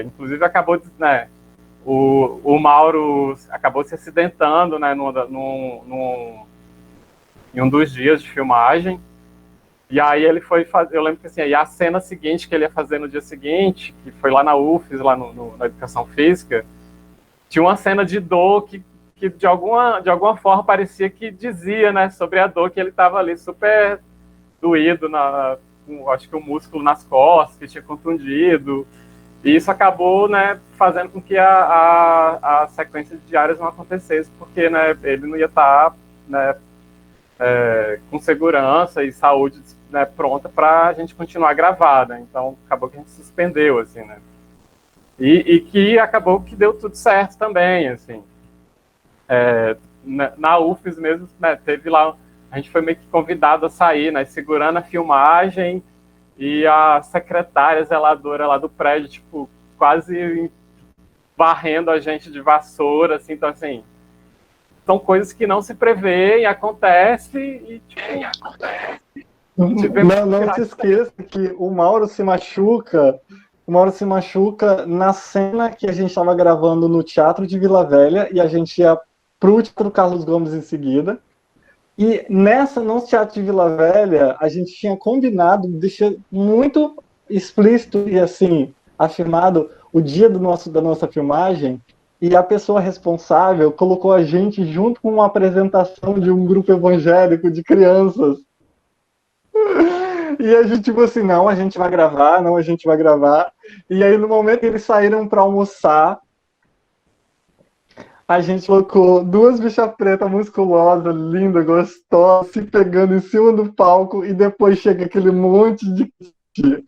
inclusive acabou de, né, o Mauro acabou se acidentando, né, em um dos dias de filmagem, e aí ele foi fazer, eu lembro que, assim, a cena seguinte que ele ia fazer no dia seguinte, que foi lá na UFES, lá na Educação Física, tinha uma cena de dor que de alguma forma parecia que dizia, né, sobre a dor, que ele estava ali super doído, acho que o músculo nas costas, que tinha contundido, e isso acabou, né, fazendo com que a sequência de diárias não acontecesse, porque, né, ele não ia estar, né, com segurança e saúde, né, pronta para a gente continuar a gravar, né? Então acabou que a gente suspendeu, assim, né? E que acabou que deu tudo certo também, assim. Na UFES mesmo, né, teve lá a gente foi meio que convidado a sair, né, segurando a filmagem, e a secretária zeladora lá do prédio, tipo, quase varrendo a gente de vassoura, assim, então, assim, são coisas que não se prevê e acontece, e, tipo, não se esqueça que o Mauro se machuca na cena que a gente estava gravando no Teatro de Vila Velha, e a gente ia pro Teatro Carlos Gomes em seguida. E no Teatro de Vila Velha, a gente tinha combinado, deixar muito explícito e assim, afirmado o dia da nossa filmagem, e a pessoa responsável colocou a gente junto com uma apresentação de um grupo evangélico de crianças. E a gente, tipo assim, não, a gente vai gravar, não, a gente vai gravar. E aí, no momento que eles saíram para almoçar, a gente colocou duas bichas pretas musculosas, linda, gostosa, se pegando em cima do palco, e depois chega aquele monte de gente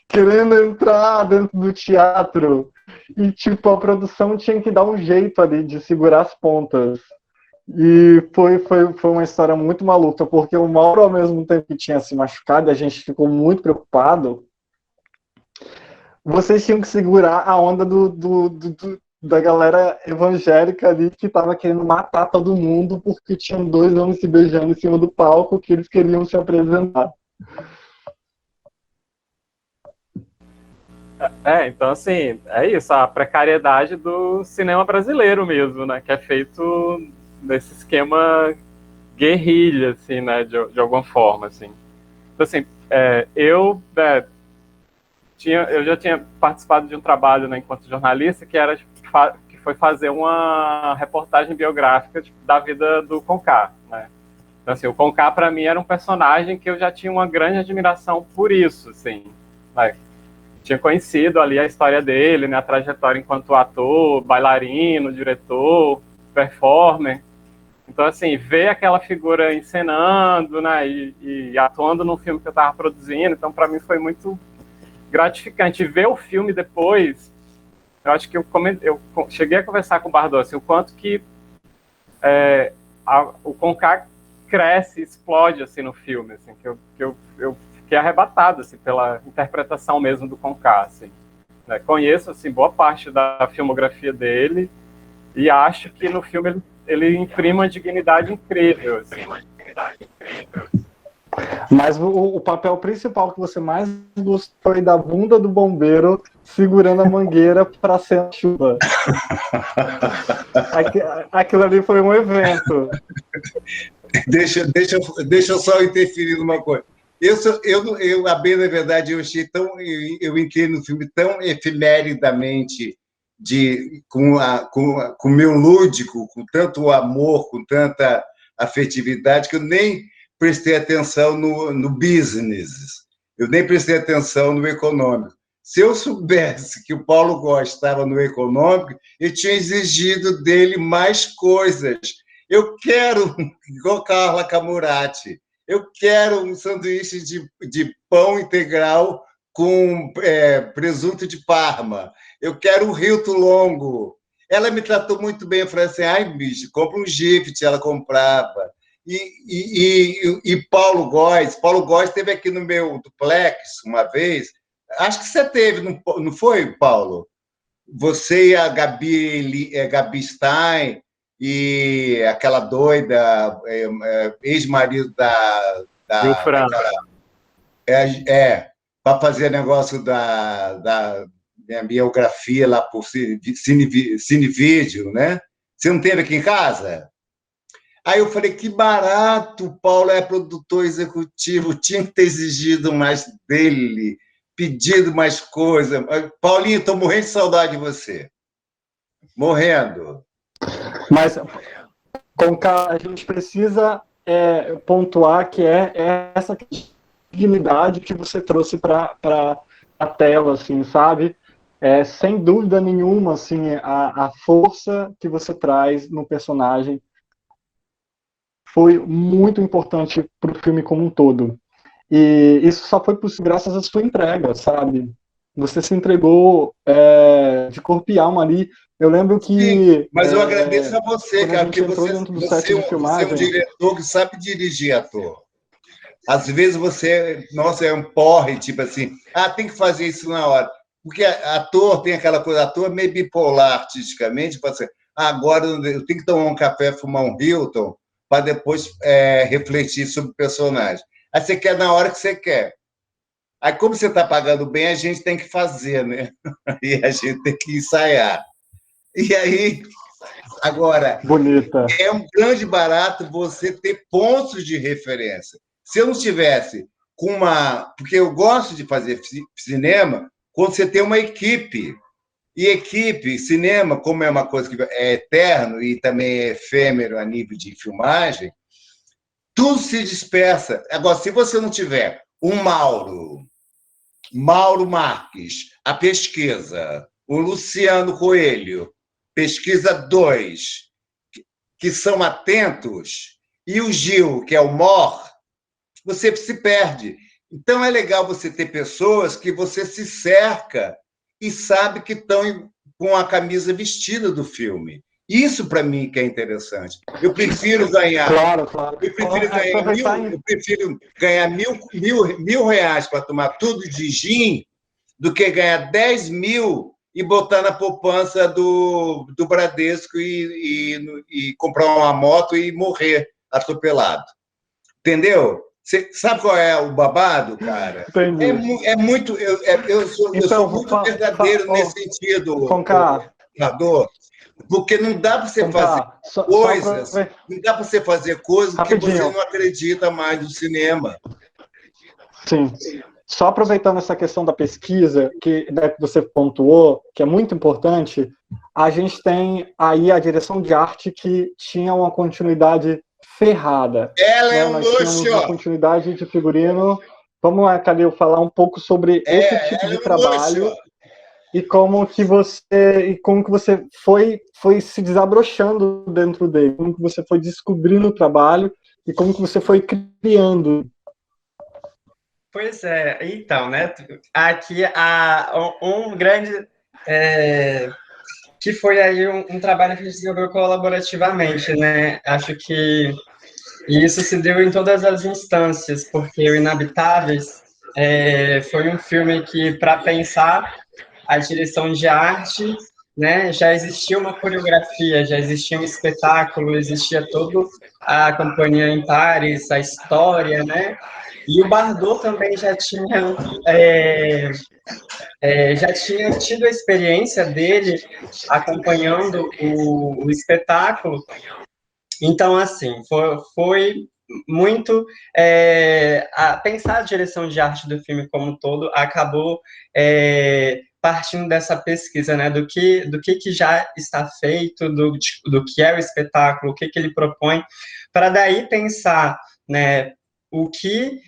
querendo entrar dentro do teatro. E, tipo, a produção tinha que dar um jeito ali de segurar as pontas. E foi uma história muito maluca, porque o Mauro, ao mesmo tempo que tinha se machucado, a gente ficou muito preocupado. Vocês tinham que segurar a onda da galera evangélica ali que tava querendo matar todo mundo porque tinham dois homens se beijando em cima do palco que eles queriam se apresentar. Então, assim, é isso, a precariedade do cinema brasileiro mesmo, né, que é feito nesse esquema guerrilha, assim, né, de alguma forma, assim. Então, assim, eu já tinha participado de um trabalho, né, enquanto jornalista, que foi fazer uma reportagem biográfica da vida do Conká, né. Então, assim, o Conká, para mim, era um personagem que eu já tinha uma grande admiração por isso, assim, né. Tinha conhecido ali a história dele, né, a trajetória enquanto ator, bailarino, diretor, performer. Então, assim, ver aquela figura encenando, né, e atuando num filme que eu estava produzindo, então, para mim, foi muito gratificante. Ver o filme depois, eu acho que eu cheguei a conversar com o Bardot, assim, o quanto que o Conká cresce, explode, assim, no filme, assim, que eu fiquei arrebatado, assim, pela interpretação mesmo do Conká, assim, né? Conheço, assim, boa parte da filmografia dele e acho que no filme ele imprime uma dignidade incrível, assim. Mas o papel principal que você mais gostou foi da bunda do bombeiro segurando a mangueira para ser a chuva. Aquilo ali foi um evento. Deixa eu só interferir numa coisa. A bem da verdade, eu entrei no filme tão efemeridamente com o meu lúdico, com tanto amor, com tanta afetividade, que eu nem prestei atenção no business, eu nem prestei atenção no econômico. Se eu soubesse que o Paulo Góes estava no econômico, eu tinha exigido dele mais coisas. Eu quero, igual Carla Camurati, eu quero um sanduíche de pão integral com presunto de Parma. Eu quero um Rilto Longo. Ela me tratou muito bem. Eu falei assim, ai, bicho, compra um gift. Ela comprava. E Paulo Góes esteve aqui no meu duplex uma vez. Acho que você teve, não foi, Paulo? Você e a Gabi Stein e aquela doida, ex-marido da para fazer negócio da minha biografia lá por Cinevídeo, né? Você não teve aqui em casa? Aí eu falei, que barato, o Paulo é produtor executivo, tinha que ter exigido mais dele, pedido mais coisa. Paulinho, estou morrendo de saudade de você. Morrendo. Mas, a gente precisa pontuar que é essa dignidade que você trouxe para a tela, assim, sabe? Sem dúvida nenhuma, assim, a força que você traz no personagem foi muito importante para o filme como um todo. E isso só foi possível graças à sua entrega, sabe? Você se entregou de corpo e alma ali Eu lembro que... Mas eu agradeço a você, cara, porque você é um diretor que sabe dirigir ator. Às vezes você, nossa, é um porre, tipo assim, tem que fazer isso na hora. Porque ator tem aquela coisa, ator é meio bipolar artisticamente, tipo assim, agora eu tenho que tomar um café, fumar um Hilton, para depois refletir sobre o personagem. Aí você quer na hora que você quer. Aí, como você está pagando bem, a gente tem que fazer, né? E a gente tem que ensaiar. E aí, agora, bonita. É um grande barato você ter pontos de referência. Se eu não tivesse com uma... Porque eu gosto de fazer cinema quando você tem uma equipe. E equipe, cinema, como é uma coisa que é eterno e também é efêmero a nível de filmagem, tudo se dispersa. Agora, se você não tiver um Mauro Marques, a pesquisa, o Luciano Coelho, pesquisa 2, que são atentos, e o Gil, que é o MOR, você se perde. Então, é legal você ter pessoas que você se cerca e sabe que estão com a camisa vestida do filme. Isso, para mim, que é interessante. Eu prefiro ganhar... Claro. Eu prefiro ganhar mil reais para tomar tudo de gin do que ganhar 10 mil e botar na poupança do Bradesco e comprar uma moto e morrer atropelado. Entendeu? Você sabe qual é o babado, cara? Entendi. É muito... Eu sou muito verdadeiro nesse sentido, Cardor, porque não dá para você fazer coisas... Não dá para você fazer coisas que você não acredita mais no cinema. Sim. Só aproveitando essa questão da pesquisa, que você pontuou, que é muito importante, a gente tem aí a direção de arte que tinha uma continuidade ferrada. Ela é um Nós luxo! tínhamos uma continuidade de figurino. Vamos lá, Calil, falar um pouco sobre esse tipo de trabalho luxo. e como que você foi se desabrochando dentro dele, como que você foi descobrindo o trabalho e como que você foi criando. Pois é, então, né? Aqui há um grande... que foi aí um trabalho que a gente desenvolveu colaborativamente, né? Acho que isso se deu em todas as instâncias, porque o Inabitáveis foi um filme que, para pensar a direção de arte, né, já existia uma coreografia, já existia um espetáculo, existia toda a companhia em Paris, a história, né? E o Bardot também já tinha tido a experiência dele acompanhando o espetáculo. Então, assim, foi muito... pensar a direção de arte do filme como um todo acabou partindo dessa pesquisa, né, do que já está feito, do que é o espetáculo, o que ele propõe, para daí pensar, né, o que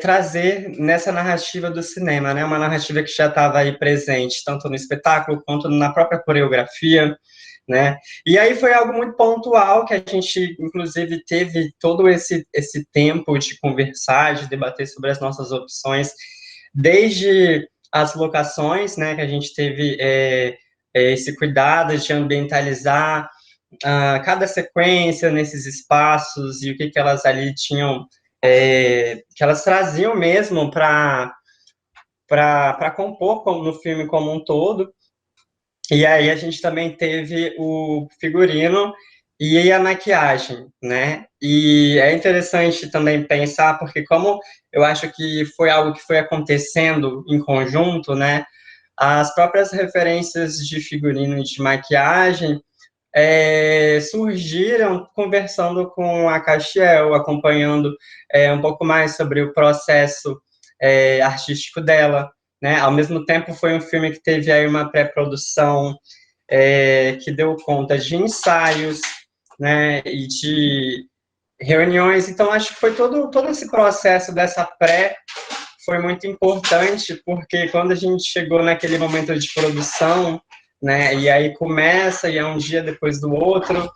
trazer nessa narrativa do cinema, né, uma narrativa que já estava aí presente, tanto no espetáculo quanto na própria coreografia, né? E aí foi algo muito pontual que a gente, inclusive, teve todo esse tempo de conversar, de debater sobre as nossas opções, desde as locações, né, que a gente teve esse cuidado de ambientalizar cada sequência nesses espaços e o que elas ali tinham, que elas traziam mesmo para compor no filme como um todo. E aí a gente também teve o figurino e a maquiagem, né? E é interessante também pensar, porque como eu acho que foi algo que foi acontecendo em conjunto, né? As próprias referências de figurino e de maquiagem surgiram conversando com a Castiel, acompanhando um pouco mais sobre o processo artístico dela, né? Ao mesmo tempo, foi um filme que teve aí uma pré-produção que deu conta de ensaios, né, e de reuniões. Então, acho que foi todo esse processo dessa pré foi muito importante, porque quando a gente chegou naquele momento de produção, né, e aí começa, e é um dia depois do outro,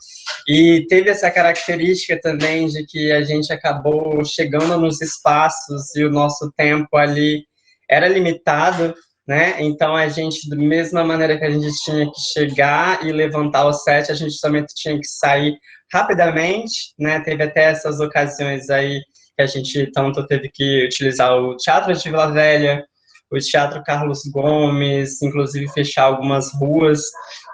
e teve essa característica também de que a gente acabou chegando nos espaços e o nosso tempo ali era limitado, né? Então a gente, da mesma maneira que a gente tinha que chegar e levantar o set, a gente também tinha que sair rapidamente, né? Teve até essas ocasiões aí que a gente tanto teve que utilizar o Teatro de Vila Velha, o Teatro Carlos Gomes, inclusive fechar algumas ruas,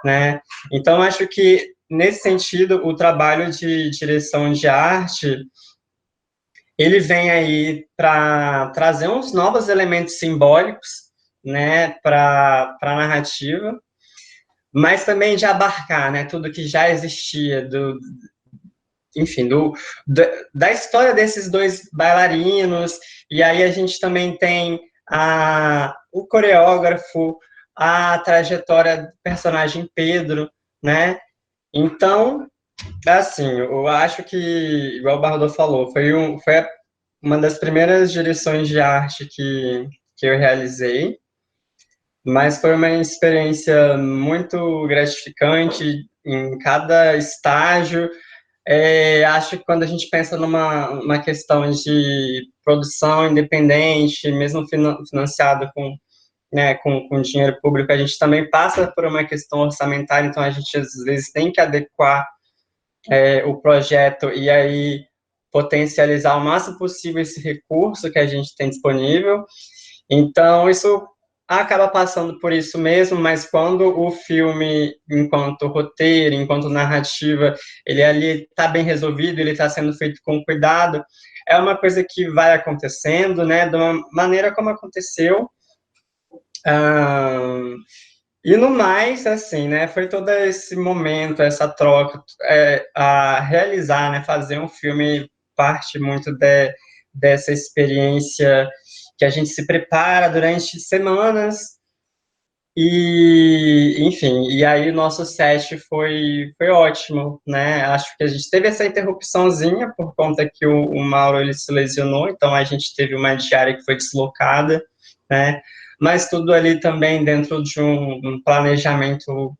né? Então acho que nesse sentido o trabalho de direção de arte ele vem aí para trazer uns novos elementos simbólicos, né, para a narrativa, mas também de abarcar, né, tudo que já existia enfim, da história desses dois bailarinos, e aí a gente também tem o coreógrafo, a trajetória do personagem Pedro, né? Então, assim, eu acho que, igual o Bardot falou, foi uma das primeiras direções de arte que eu realizei, mas foi uma experiência muito gratificante em cada estágio. Acho que quando a gente pensa numa questão de produção independente, mesmo financiado com dinheiro público, a gente também passa por uma questão orçamentária, então a gente às vezes tem que adequar o projeto e aí potencializar o máximo possível esse recurso que a gente tem disponível. Então, isso acaba passando por isso mesmo, mas quando o filme, enquanto roteiro, enquanto narrativa, ele ali está bem resolvido, ele está sendo feito com cuidado, é uma coisa que vai acontecendo, né, de uma maneira como aconteceu. E no mais, assim, né, foi todo esse momento, essa troca, a realizar, né, fazer um filme parte muito dessa experiência que a gente se prepara durante semanas, e, enfim, e aí o nosso set foi ótimo, né, acho que a gente teve essa interrupçãozinha por conta que o Mauro, ele se lesionou, então a gente teve uma diária que foi deslocada, né, mas tudo ali também dentro de um planejamento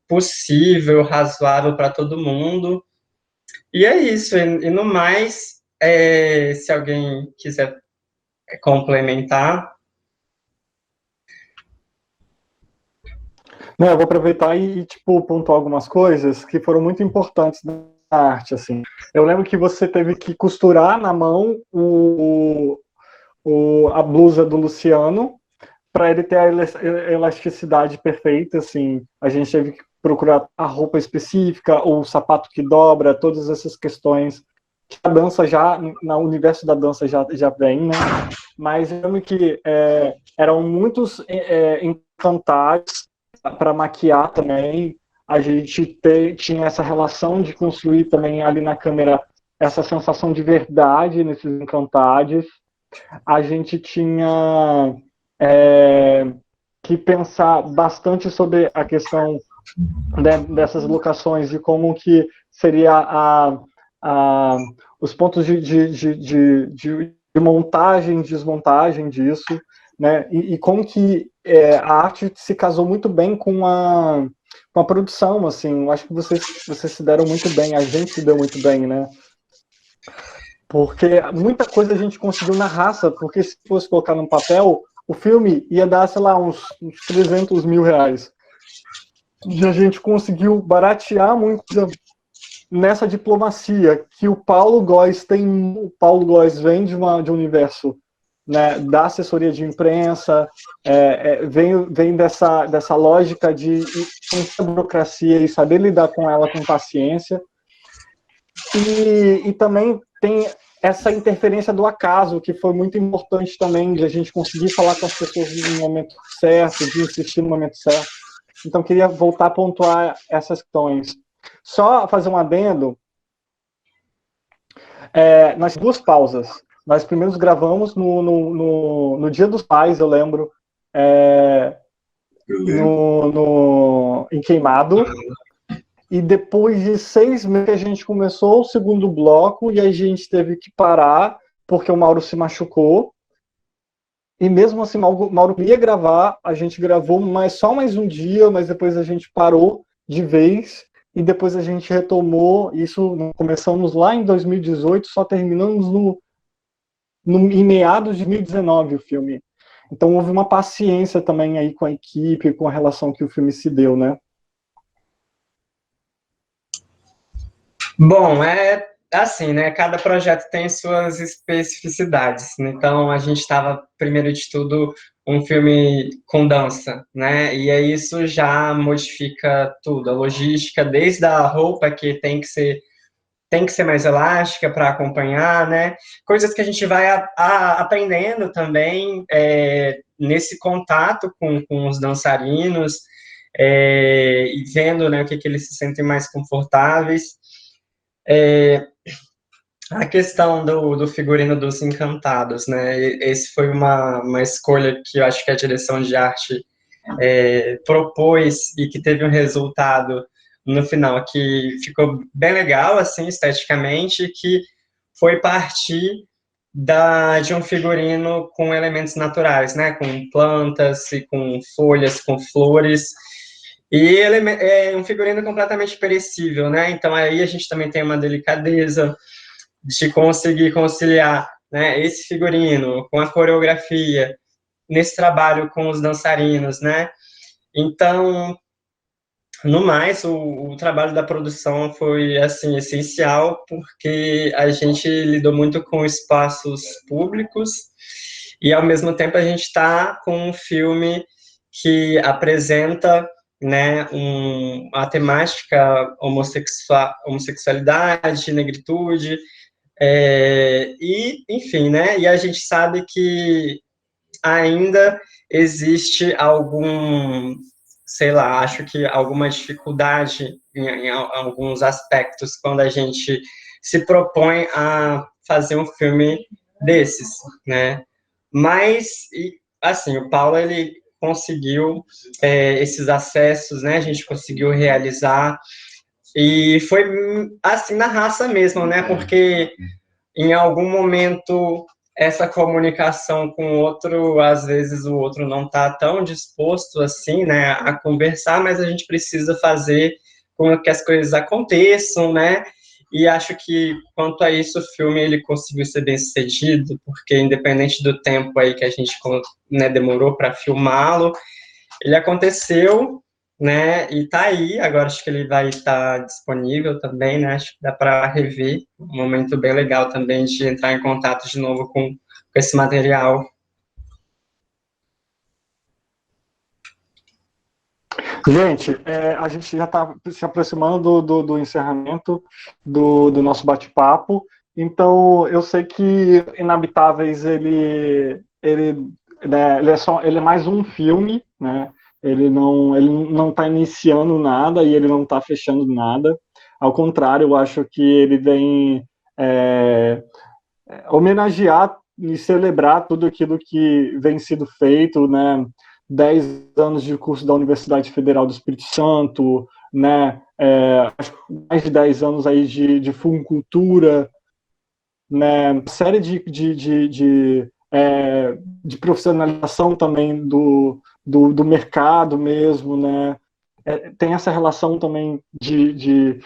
possível, razoável para todo mundo. E é isso, e no mais, se alguém quiser complementar. Não, eu vou aproveitar e tipo, pontuar algumas coisas que foram muito importantes na arte, assim. Eu lembro que você teve que costurar na mão a blusa do Luciano, para ele ter a elasticidade perfeita, assim, a gente teve que procurar a roupa específica, o sapato que dobra, todas essas questões que a dança já, no universo da dança já vem, né? Mas eu lembro que eram muitos encantados para maquiar também, a gente tinha essa relação de construir também ali na câmera essa sensação de verdade nesses encantados, a gente tinha que pensar bastante sobre a questão dessas locações, de como que seria os pontos de montagem, desmontagem disso, né? E como que a arte se casou muito bem com a produção, assim. Eu acho que vocês se deram muito bem, a gente se deu muito bem, né? Porque muita coisa a gente conseguiu na raça, porque se fosse colocar no papel, o filme ia dar, sei lá, uns 300 mil reais. E a gente conseguiu baratear muito nessa diplomacia que o Paulo Góes tem. O Paulo Góes vem de um universo, né, da assessoria de imprensa, vem dessa lógica de conhecer a burocracia e saber lidar com ela com paciência. E também tem essa interferência do acaso, que foi muito importante também, de a gente conseguir falar com as pessoas no momento certo, de insistir no momento certo. Então, queria voltar a pontuar essas questões. Só fazer um adendo, nós temos 2 pausas. Nós primeiro gravamos no Dia dos Pais, eu lembro, em Queimado, e depois de 6 meses a gente começou o segundo bloco e a gente teve que parar porque o Mauro se machucou. E mesmo assim, o Mauro queria gravar, a gente gravou só mais um dia, mas depois a gente parou de vez e depois a gente retomou. Isso começamos lá em 2018, só terminamos em meados de 2019 o filme. Então houve uma paciência também aí com a equipe, com a relação que o filme se deu, né? Bom, é assim, né? Cada projeto tem suas especificidades. Então, a gente estava, primeiro de tudo, um filme com dança, né? E aí isso já modifica tudo, a logística, desde a roupa que tem que ser mais elástica para acompanhar, né? Coisas que a gente vai aprendendo também nesse contato com os dançarinos e vendo, né, o que eles se sentem mais confortáveis. A questão do figurino dos Encantados, né? Esse foi uma escolha que eu acho que a direção de arte propôs e que teve um resultado no final que ficou bem legal, assim, esteticamente, que foi partir de um figurino com elementos naturais, né? Com plantas e com folhas, com flores. E ele é um figurino completamente perecível, né? Então aí a gente também tem uma delicadeza de conseguir conciliar, né, esse figurino com a coreografia, nesse trabalho com os dançarinos, né? Então, no mais, o trabalho da produção foi, assim, essencial, porque a gente lidou muito com espaços públicos e, ao mesmo tempo, a gente está com um filme que apresenta, né, a temática homossexualidade, negritude, e, enfim, né, e a gente sabe que ainda existe sei lá, acho que alguma dificuldade em alguns aspectos quando a gente se propõe a fazer um filme desses, né? Mas, assim, o Paulo, ele conseguiu esses acessos, né? A gente conseguiu realizar e foi, assim, na raça mesmo, né? Porque em algum momento essa comunicação com o outro, às vezes o outro não está tão disposto assim, né, a conversar, mas a gente precisa fazer com que as coisas aconteçam, né? E acho que quanto a isso o filme ele conseguiu ser bem sucedido, porque independente do tempo aí que a gente, né, demorou para filmá-lo, ele aconteceu, né? E tá aí, agora acho que ele vai estar disponível também, né? Acho que dá para rever. Um momento bem legal também de entrar em contato de novo com esse material. Gente, a gente já está se aproximando do encerramento do nosso bate-papo. Então, eu sei que Inabitáveis né, ele é mais um filme, né? Ele não está iniciando nada e ele não está fechando nada. Ao contrário, eu acho que ele vem homenagear e celebrar tudo aquilo que vem sido feito, né? 10 anos de curso da Universidade Federal do Espírito Santo, né? Mais de 10 anos aí de fulcultura, né? Uma série de profissionalização também do mercado mesmo, né? Tem essa relação também de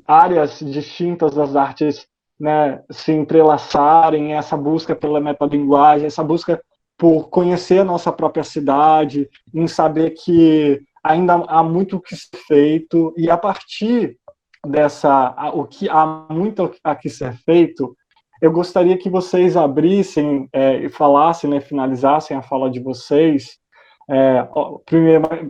áreas distintas das artes, né, se entrelaçarem, essa busca pela metalinguagem, essa busca por conhecer a nossa própria cidade, em saber que ainda há muito o que ser feito, e a partir há muito a que ser feito, eu gostaria que vocês abrissem e falassem, né, finalizassem a fala de vocês,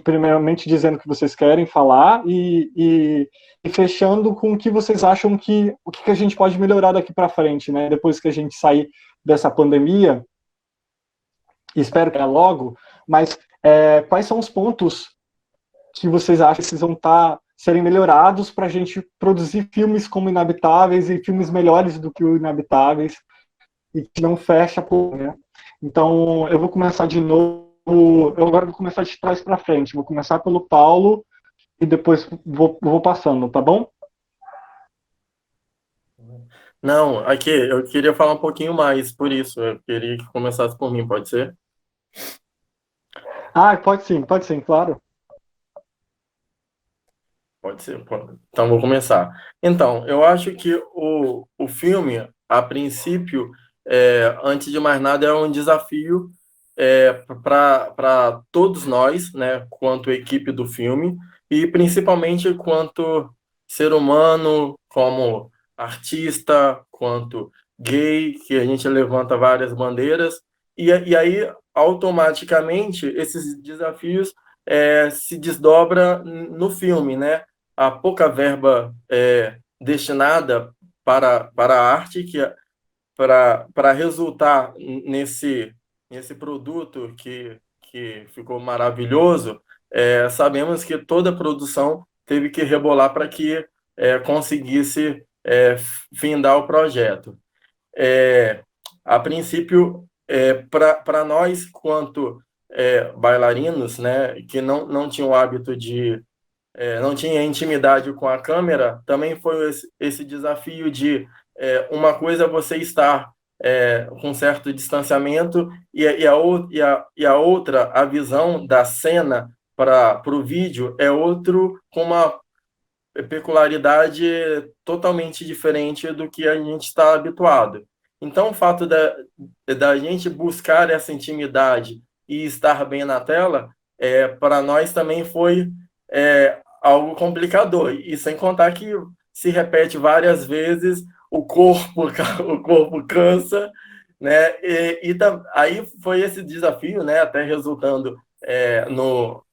primeiramente dizendo que vocês querem falar e fechando com o que vocês acham o que a gente pode melhorar daqui para frente, né? Depois que a gente sair dessa pandemia, espero que é logo, mas quais são os pontos que vocês acham que precisam serem melhorados para a gente produzir filmes como Inabitáveis e filmes melhores do que o Inabitáveis e que não fecha por, né? Então, eu vou começar de novo. Eu agora vou começar de trás para frente. Vou começar pelo Paulo e depois vou passando, tá bom? Não, aqui, eu queria falar um pouquinho mais, por isso. Eu queria que começasse por mim, pode ser? Pode sim, claro. Pode ser. Então, vou começar. Então, eu acho que o filme, a princípio, antes de mais nada, é um desafio para todos nós, né, quanto equipe do filme, e principalmente quanto ser humano, como artista, quanto gay, que a gente levanta várias bandeiras, e aí, automaticamente, esses desafios se desdobra no filme, né? A pouca verba destinada para a arte, que para resultar nesse produto que ficou maravilhoso, sabemos que toda a produção teve que rebolar para que conseguisse findar o projeto. A princípio, para nós, quanto bailarinos, né, que não tinham o hábito de não tinha intimidade com a câmera, também foi esse desafio de uma coisa é você estar com certo distanciamento e a outra, a visão da cena para o vídeo é outro com uma peculiaridade totalmente diferente do que a gente está habituado. Então, o fato da gente buscar essa intimidade e estar bem na tela, para nós também foi algo complicador. E sem contar que se repete várias vezes, o corpo cansa, né? Aí foi esse desafio, né? Até resultando no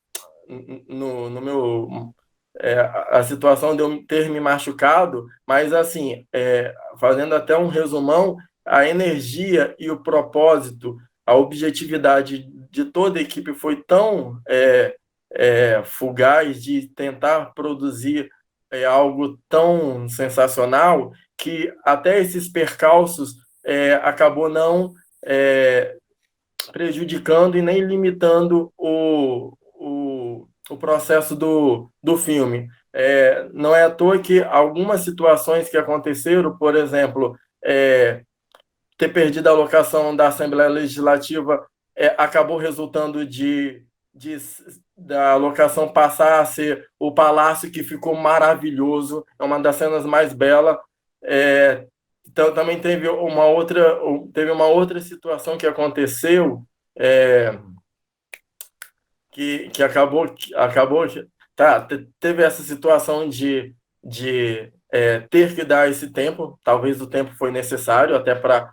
meu a situação de eu ter me machucado, mas assim, fazendo até um resumão, a energia e o propósito, a objetividade de toda a equipe foi tão fugaz de tentar produzir algo tão sensacional que até esses percalços acabou não prejudicando e nem limitando o processo do filme. Não é à toa que algumas situações que aconteceram, por exemplo, ter perdido a locação da Assembleia Legislativa acabou resultando da locação passar a ser o palácio, que ficou maravilhoso, é uma das cenas mais belas. Então, também teve uma outra situação que aconteceu, que acabou teve essa situação de ter que dar esse tempo. Talvez o tempo foi necessário até para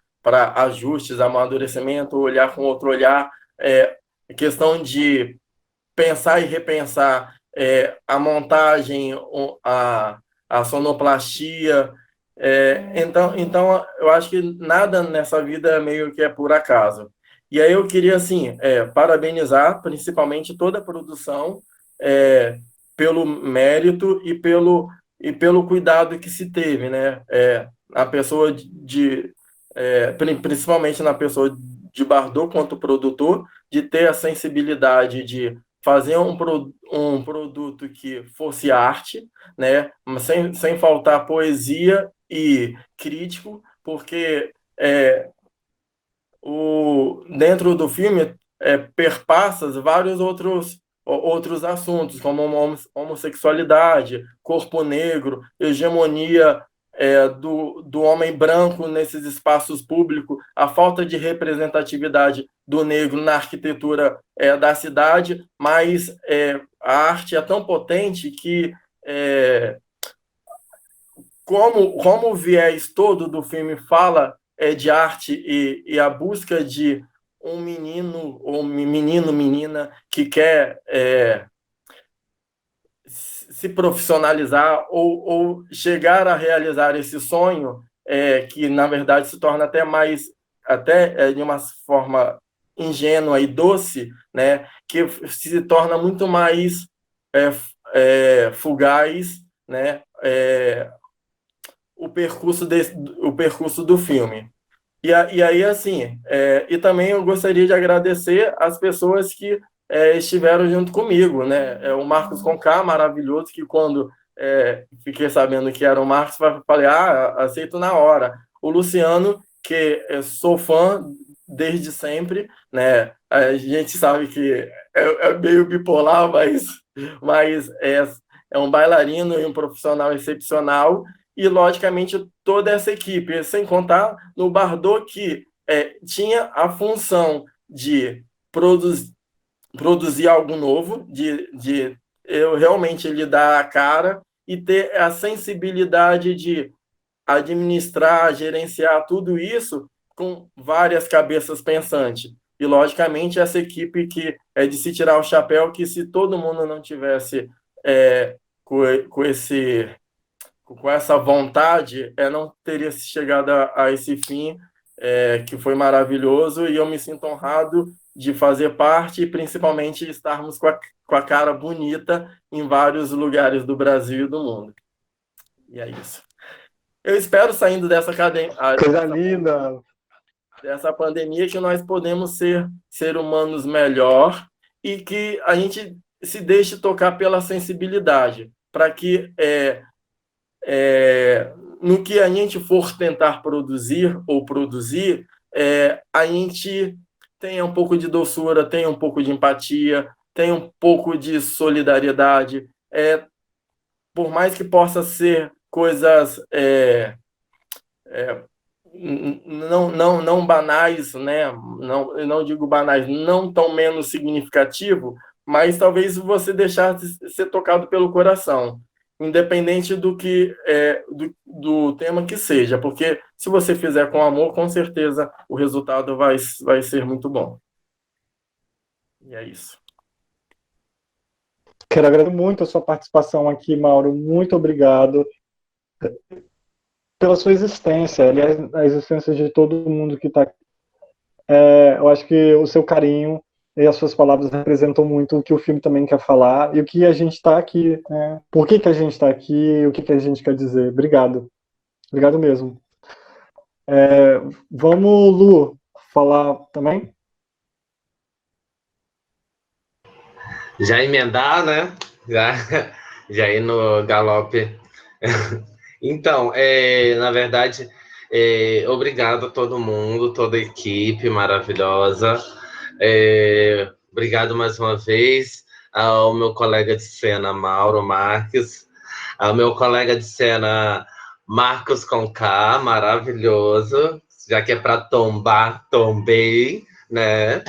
ajustes, amadurecimento, olhar com outro olhar, questão de pensar e repensar a montagem, a sonoplastia. Então, eu acho que nada nessa vida meio que é por acaso. E aí eu queria, assim, parabenizar principalmente toda a produção pelo mérito e pelo cuidado que se teve, né? A pessoa principalmente na pessoa de Bardot quanto produtor, de ter a sensibilidade de fazer um produto que fosse arte, né? Sem faltar poesia e crítico, porque dentro do filme perpassa vários outros assuntos, como homossexualidade, corpo negro, hegemonia do homem branco nesses espaços públicos, a falta de representatividade do negro na arquitetura da cidade, mas a arte é tão potente que, como o viés todo do filme fala de arte e a busca de um menino ou menina que quer se profissionalizar ou chegar a realizar esse sonho, que na verdade se torna até de uma forma ingênua e doce, né, que se torna muito mais fugaz, né, o percurso do filme. E aí, assim, e também eu gostaria de agradecer as pessoas que estiveram junto comigo, né? O Marcos Conká, maravilhoso, que quando fiquei sabendo que era o Marcos, falei, aceito na hora. O Luciano, que eu sou fã desde sempre, né? A gente sabe que é meio bipolar, mas é um bailarino e um profissional excepcional, e, logicamente, toda essa equipe, sem contar no Bardot, que tinha a função de produzir algo novo, de eu realmente lhe dar a cara e ter a sensibilidade de administrar, gerenciar tudo isso com várias cabeças pensantes. E, logicamente, essa equipe que é de se tirar o chapéu, que se todo mundo não tivesse com essa vontade, não teria chegado a esse fim, que foi maravilhoso, e eu me sinto honrado de fazer parte e, principalmente, estarmos com a cara bonita em vários lugares do Brasil e do mundo. E é isso. Eu espero, saindo dessa Coisa linda! Dessa pandemia, que nós podemos ser humanos melhor e que a gente se deixe tocar pela sensibilidade, para que no que a gente for tentar produzir, a gente tenha um pouco de doçura, tenha um pouco de empatia, tenha um pouco de solidariedade, por mais que possa ser coisas não banais, né? Eu não digo banais, não tão menos significativo, mas talvez você deixar de ser tocado pelo coração, independente do tema que seja, porque se você fizer com amor, com certeza o resultado vai ser muito bom. E é isso. Quero agradecer muito a sua participação aqui, Mauro. Muito obrigado pela sua existência, aliás, a existência de todo mundo que está aqui. Eu acho que o seu carinho e as suas palavras representam muito o que o filme também quer falar e o que a gente está aqui, né? Por que a gente está aqui e o que a gente quer dizer. Obrigado. Obrigado mesmo. Vamos, Lu, falar também? Já emendar, né? Já ir no galope. Então, na verdade, obrigado a todo mundo, toda a equipe maravilhosa. Obrigado mais uma vez ao meu colega de cena, Mauro Marques, ao meu colega de cena, Marcos Conká, maravilhoso, já que é para tombar, tombei, né?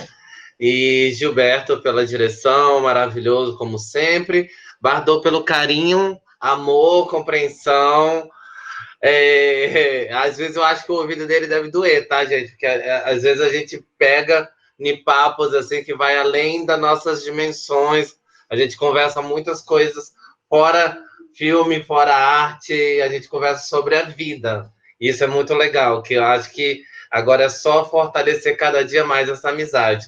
E Gilberto pela direção, maravilhoso como sempre. Bardot pelo carinho, amor, compreensão. Às vezes eu acho que o ouvido dele deve doer, tá, gente? Porque às vezes a gente pega em papos assim que vai além das nossas dimensões. A gente conversa muitas coisas fora filme, fora arte, a gente conversa sobre a vida. Isso é muito legal, que eu acho que agora é só fortalecer cada dia mais essa amizade.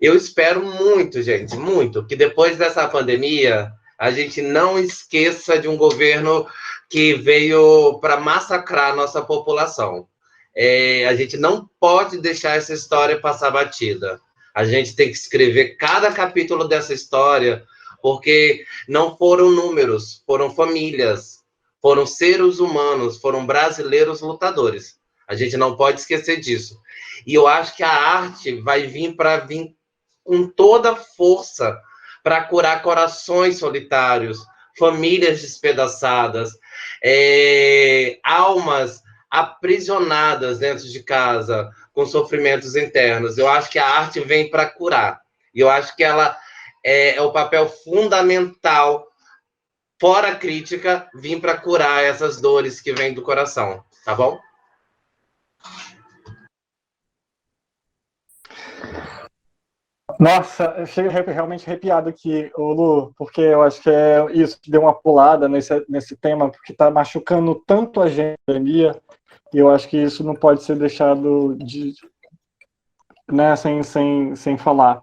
Eu espero muito, gente, muito, que depois dessa pandemia a gente não esqueça de um governo que veio para massacrar a nossa população. A gente não pode deixar essa história passar batida. A gente tem que escrever cada capítulo dessa história, porque não foram números, foram famílias, foram seres humanos, foram brasileiros lutadores. A gente não pode esquecer disso. E eu acho que a arte vai vir com toda força para curar corações solitários, famílias despedaçadas, almas aprisionadas dentro de casa, com sofrimentos internos. Eu acho que a arte vem para curar. E eu acho que ela é o papel fundamental, fora a crítica, vir para curar essas dores que vêm do coração. Tá bom? Nossa, eu chego realmente arrepiado aqui, Lu, porque eu acho que é isso que deu uma pulada nesse tema, porque está machucando tanto a gente, e eu acho que isso não pode ser deixado sem falar.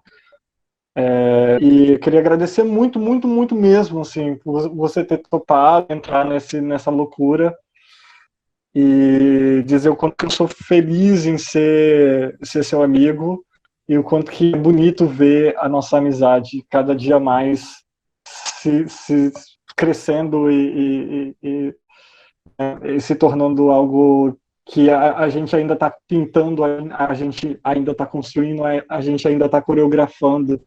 E eu queria agradecer muito, muito, muito mesmo, assim, por você ter topado entrar nessa loucura e dizer o quanto eu sou feliz em ser seu amigo, e o quanto que é bonito ver a nossa amizade cada dia mais se crescendo e se tornando algo que a gente ainda está pintando, a gente ainda está construindo, a gente ainda está coreografando,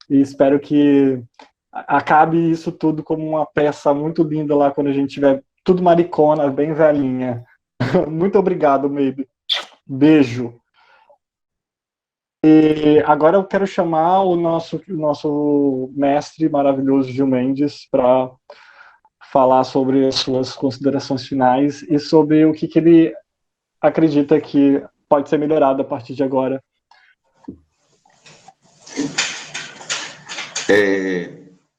e espero que acabe isso tudo como uma peça muito linda lá quando a gente tiver tudo maricona, bem velhinha. Muito obrigado, Maybe. Beijo. E agora eu quero chamar o nosso mestre maravilhoso Gil Mendes para falar sobre as suas considerações finais e sobre o que ele acredita que pode ser melhorado a partir de agora.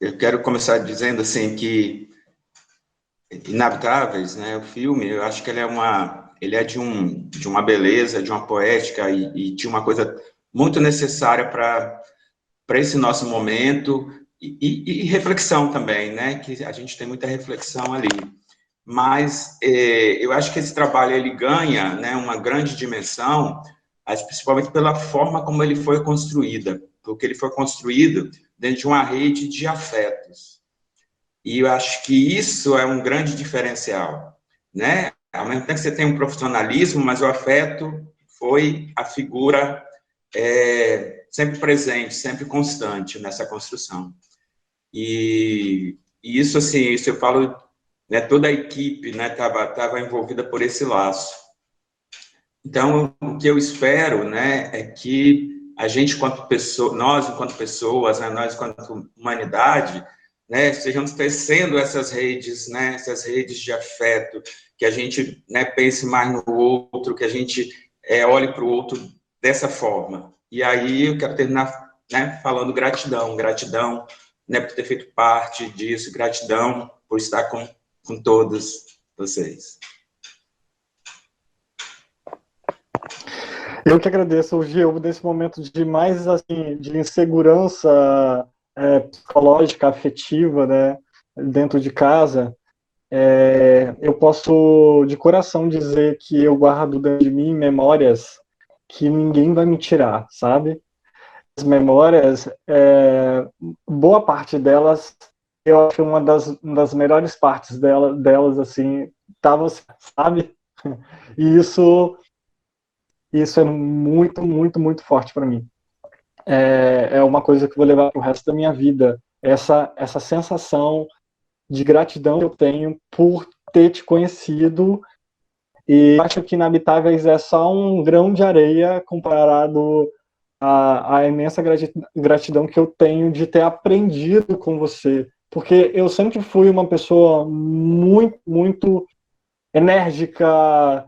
Eu quero começar dizendo assim que Inabitáveis, né, o filme, eu acho que ele é de uma beleza, de uma poética e de uma coisa muito necessária para esse nosso momento e reflexão também, né, que a gente tem muita reflexão ali. Mas eu acho que esse trabalho ele ganha, né, uma grande dimensão, principalmente pela forma como ele foi construída, porque ele foi construído dentro de uma rede de afetos. E eu acho que isso é um grande diferencial, né? Ao mesmo tempo que você tem um profissionalismo, mas o afeto foi a figura sempre presente, sempre constante nessa construção. E isso, assim, isso eu falo, né, toda a equipe, né, estava envolvida por esse laço. Então, o que eu espero, né, é que a gente, enquanto pessoa, nós, enquanto pessoas, né, nós, enquanto humanidade, né, estejamos tecendo essas redes, né, essas redes de afeto, que a gente, né, pense mais no outro, que a gente olhe para o outro dessa forma. E aí eu quero terminar, né, falando gratidão, gratidão, né, por ter feito parte disso, gratidão por estar com todos vocês. Eu que agradeço, Gil, desse momento de mais assim, de insegurança psicológica, afetiva, né, dentro de casa. Eu posso de coração dizer que eu guardo dentro de mim memórias que ninguém vai me tirar, sabe? As memórias, boa parte delas, eu acho uma das melhores partes delas, assim, tava, sabe? E isso é muito, muito, muito forte para mim. É uma coisa que eu vou levar para o resto da minha vida. Essa sensação de gratidão que eu tenho por ter te conhecido, e acho que Inabitáveis é só um grão de areia comparado à imensa gratidão que eu tenho de ter aprendido com você, porque eu sempre fui uma pessoa muito, muito enérgica,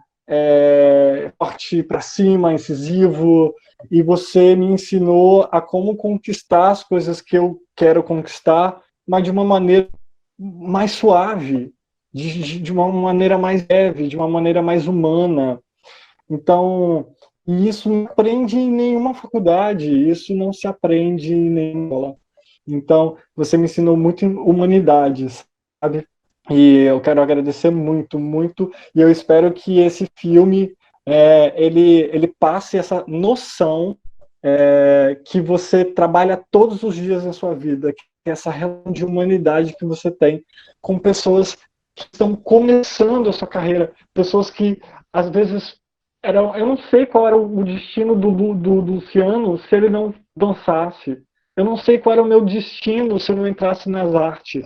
forte para cima, incisivo, e você me ensinou a como conquistar as coisas que eu quero conquistar, mas de uma maneira mais suave, de uma maneira mais leve, de uma maneira mais humana. Então, e isso não aprende em nenhuma faculdade, isso não se aprende em nenhuma escola. Então, você me ensinou muito humanidade, sabe? E eu quero agradecer muito, muito, e eu espero que esse filme ele passe essa noção que você trabalha todos os dias na sua vida, que é essa relação de humanidade que você tem com pessoas que estão começando a sua carreira, pessoas que às vezes eu não sei qual era o destino do Luciano se ele não dançasse. Eu não sei qual era o meu destino se eu não entrasse nas artes.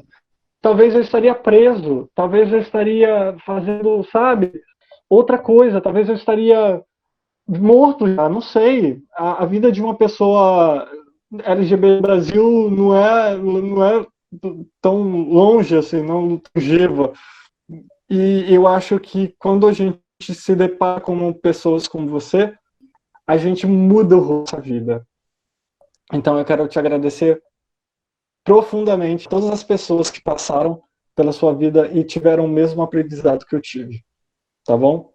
Talvez eu estaria preso, talvez eu estaria fazendo, sabe, outra coisa, talvez eu estaria morto já, não sei. A vida de uma pessoa LGBT no Brasil não é tão longe assim, não longeva. E eu acho que quando a gente se depara com pessoas como você, a gente muda o rosto da vida. Então eu quero te agradecer profundamente todas as pessoas que passaram pela sua vida e tiveram o mesmo aprendizado que eu tive. Tá bom?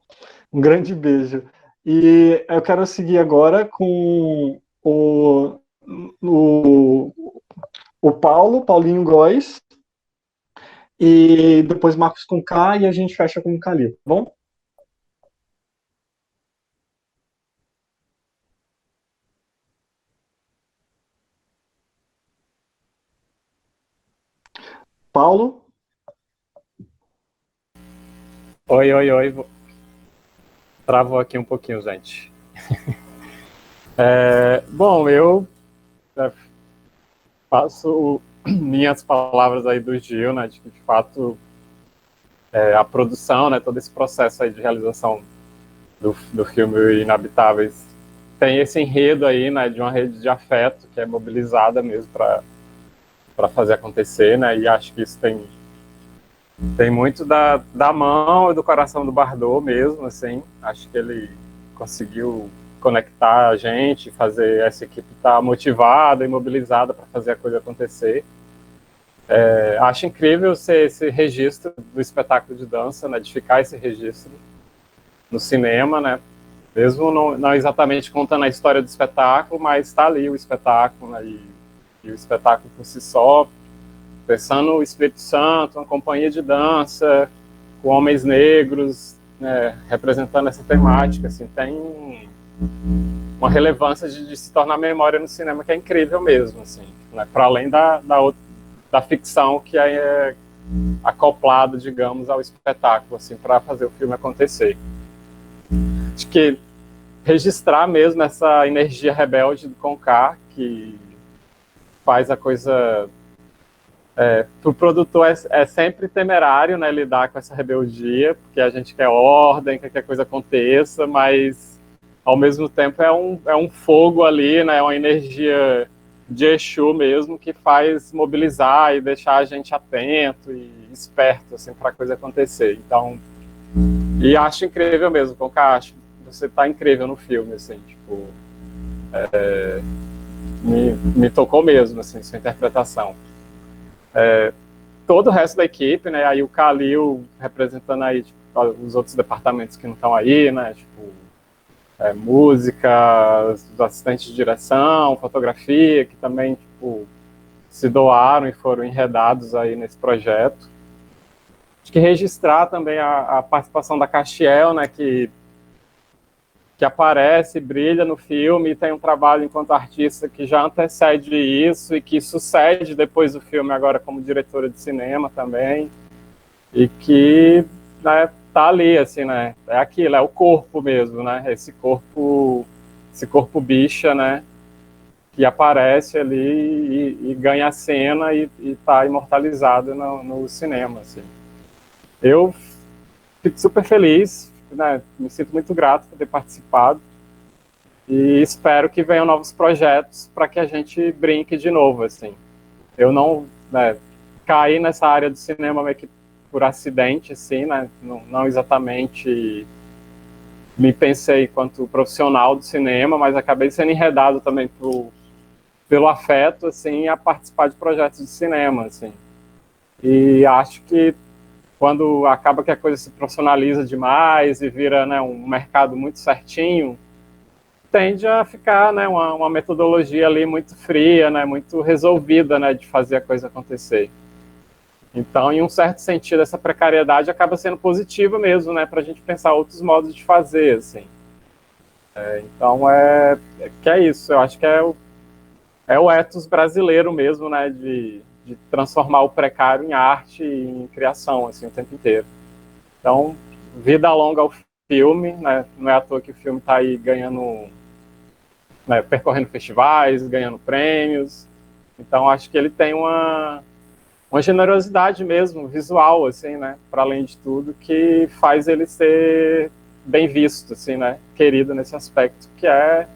Um grande beijo. E eu quero seguir agora com o, o Paulinho Góes, e depois Marcos com K, e a gente fecha com o Cali, tá bom? Paulo? Oi, oi, oi. Travou aqui um pouquinho, gente. Bom, eu faço minhas palavras aí do Gil, né, de que, de fato, a produção, né, todo esse processo aí de realização do filme Inabitáveis tem esse enredo aí, né, de uma rede de afeto que é mobilizada mesmo para fazer acontecer, né, e acho que isso tem muito da mão e do coração do Bardot mesmo, assim. Acho que ele conseguiu conectar a gente, fazer essa equipe estar motivada e mobilizada para fazer a coisa acontecer. Acho incrível ser esse registro do espetáculo de dança, né, de ficar esse registro no cinema, né, mesmo não exatamente contando a história do espetáculo, mas está ali o espetáculo, né, e o espetáculo por si só, pensando o Espírito Santo, uma companhia de dança, com homens negros, né, representando essa temática, assim, tem uma relevância de se tornar memória no cinema que é incrível mesmo, assim, né, para além da ficção que é acoplado, digamos, ao espetáculo, assim, para fazer o filme acontecer. Acho que registrar mesmo essa energia rebelde do Concar, que faz a coisa... para o produtor é sempre temerário, né, lidar com essa rebeldia, porque a gente quer ordem, quer que a coisa aconteça, mas ao mesmo tempo é um fogo ali, né, é uma energia de Exu mesmo, que faz mobilizar e deixar a gente atento e esperto assim, para a coisa acontecer. Então, e acho incrível mesmo, Concar, acho que você está incrível no filme, assim, tipo, me tocou mesmo, assim, sua interpretação. Todo o resto da equipe, né, aí o Calil representando aí tipo, os outros departamentos que não estão aí, né, tipo, música, os assistentes de direção, fotografia, que também tipo, se doaram e foram enredados aí nesse projeto. Acho que registrar também a participação da Castiel, né, que aparece, brilha no filme, e tem um trabalho enquanto artista que já antecede isso e que sucede depois do filme agora como diretora de cinema também, e que, né, tá ali, assim, né, é aquilo, é o corpo mesmo, né, esse corpo bicha, né, que aparece ali e ganha a cena e tá imortalizado no cinema, assim. Eu fico super feliz, né, me sinto muito grato por ter participado e espero que venham novos projetos para que a gente brinque de novo, assim. Eu não, né, caí nessa área do cinema meio que por acidente, assim, né, não exatamente me pensei enquanto profissional do cinema, mas acabei sendo enredado também pelo afeto, assim, a participar de projetos de cinema, assim. E acho que quando acaba que a coisa se profissionaliza demais e vira, né, um mercado muito certinho, tende a ficar, né, uma metodologia ali muito fria, né, muito resolvida, né, de fazer a coisa acontecer. Então, em um certo sentido, essa precariedade acaba sendo positiva mesmo, né, para a gente pensar outros modos de fazer, assim. Então, que é isso. Eu acho que é o ethos brasileiro mesmo, né, de transformar o precário em arte e em criação, assim, o tempo inteiro. Então, vida longa ao filme, né, não é à toa que o filme está aí ganhando, né, percorrendo festivais, ganhando prêmios. Então, acho que ele tem uma generosidade mesmo, visual, assim, né, para além de tudo, que faz ele ser bem visto, assim, né, querido nesse aspecto, que é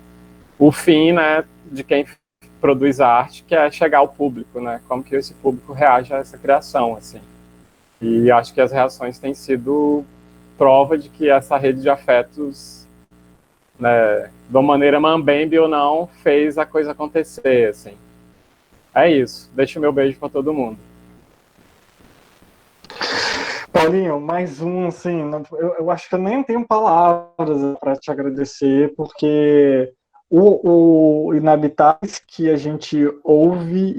o fim, né, de quem produz arte, que é chegar ao público, né, como que esse público reage a essa criação, assim. E acho que as reações têm sido prova de que essa rede de afetos, né, de uma maneira mambembe ou não, fez a coisa acontecer, assim. É isso. Deixo meu beijo para todo mundo. Paulinho, mais um, assim, eu acho que eu nem tenho palavras para te agradecer, porque o Inabitáveis que a gente ouve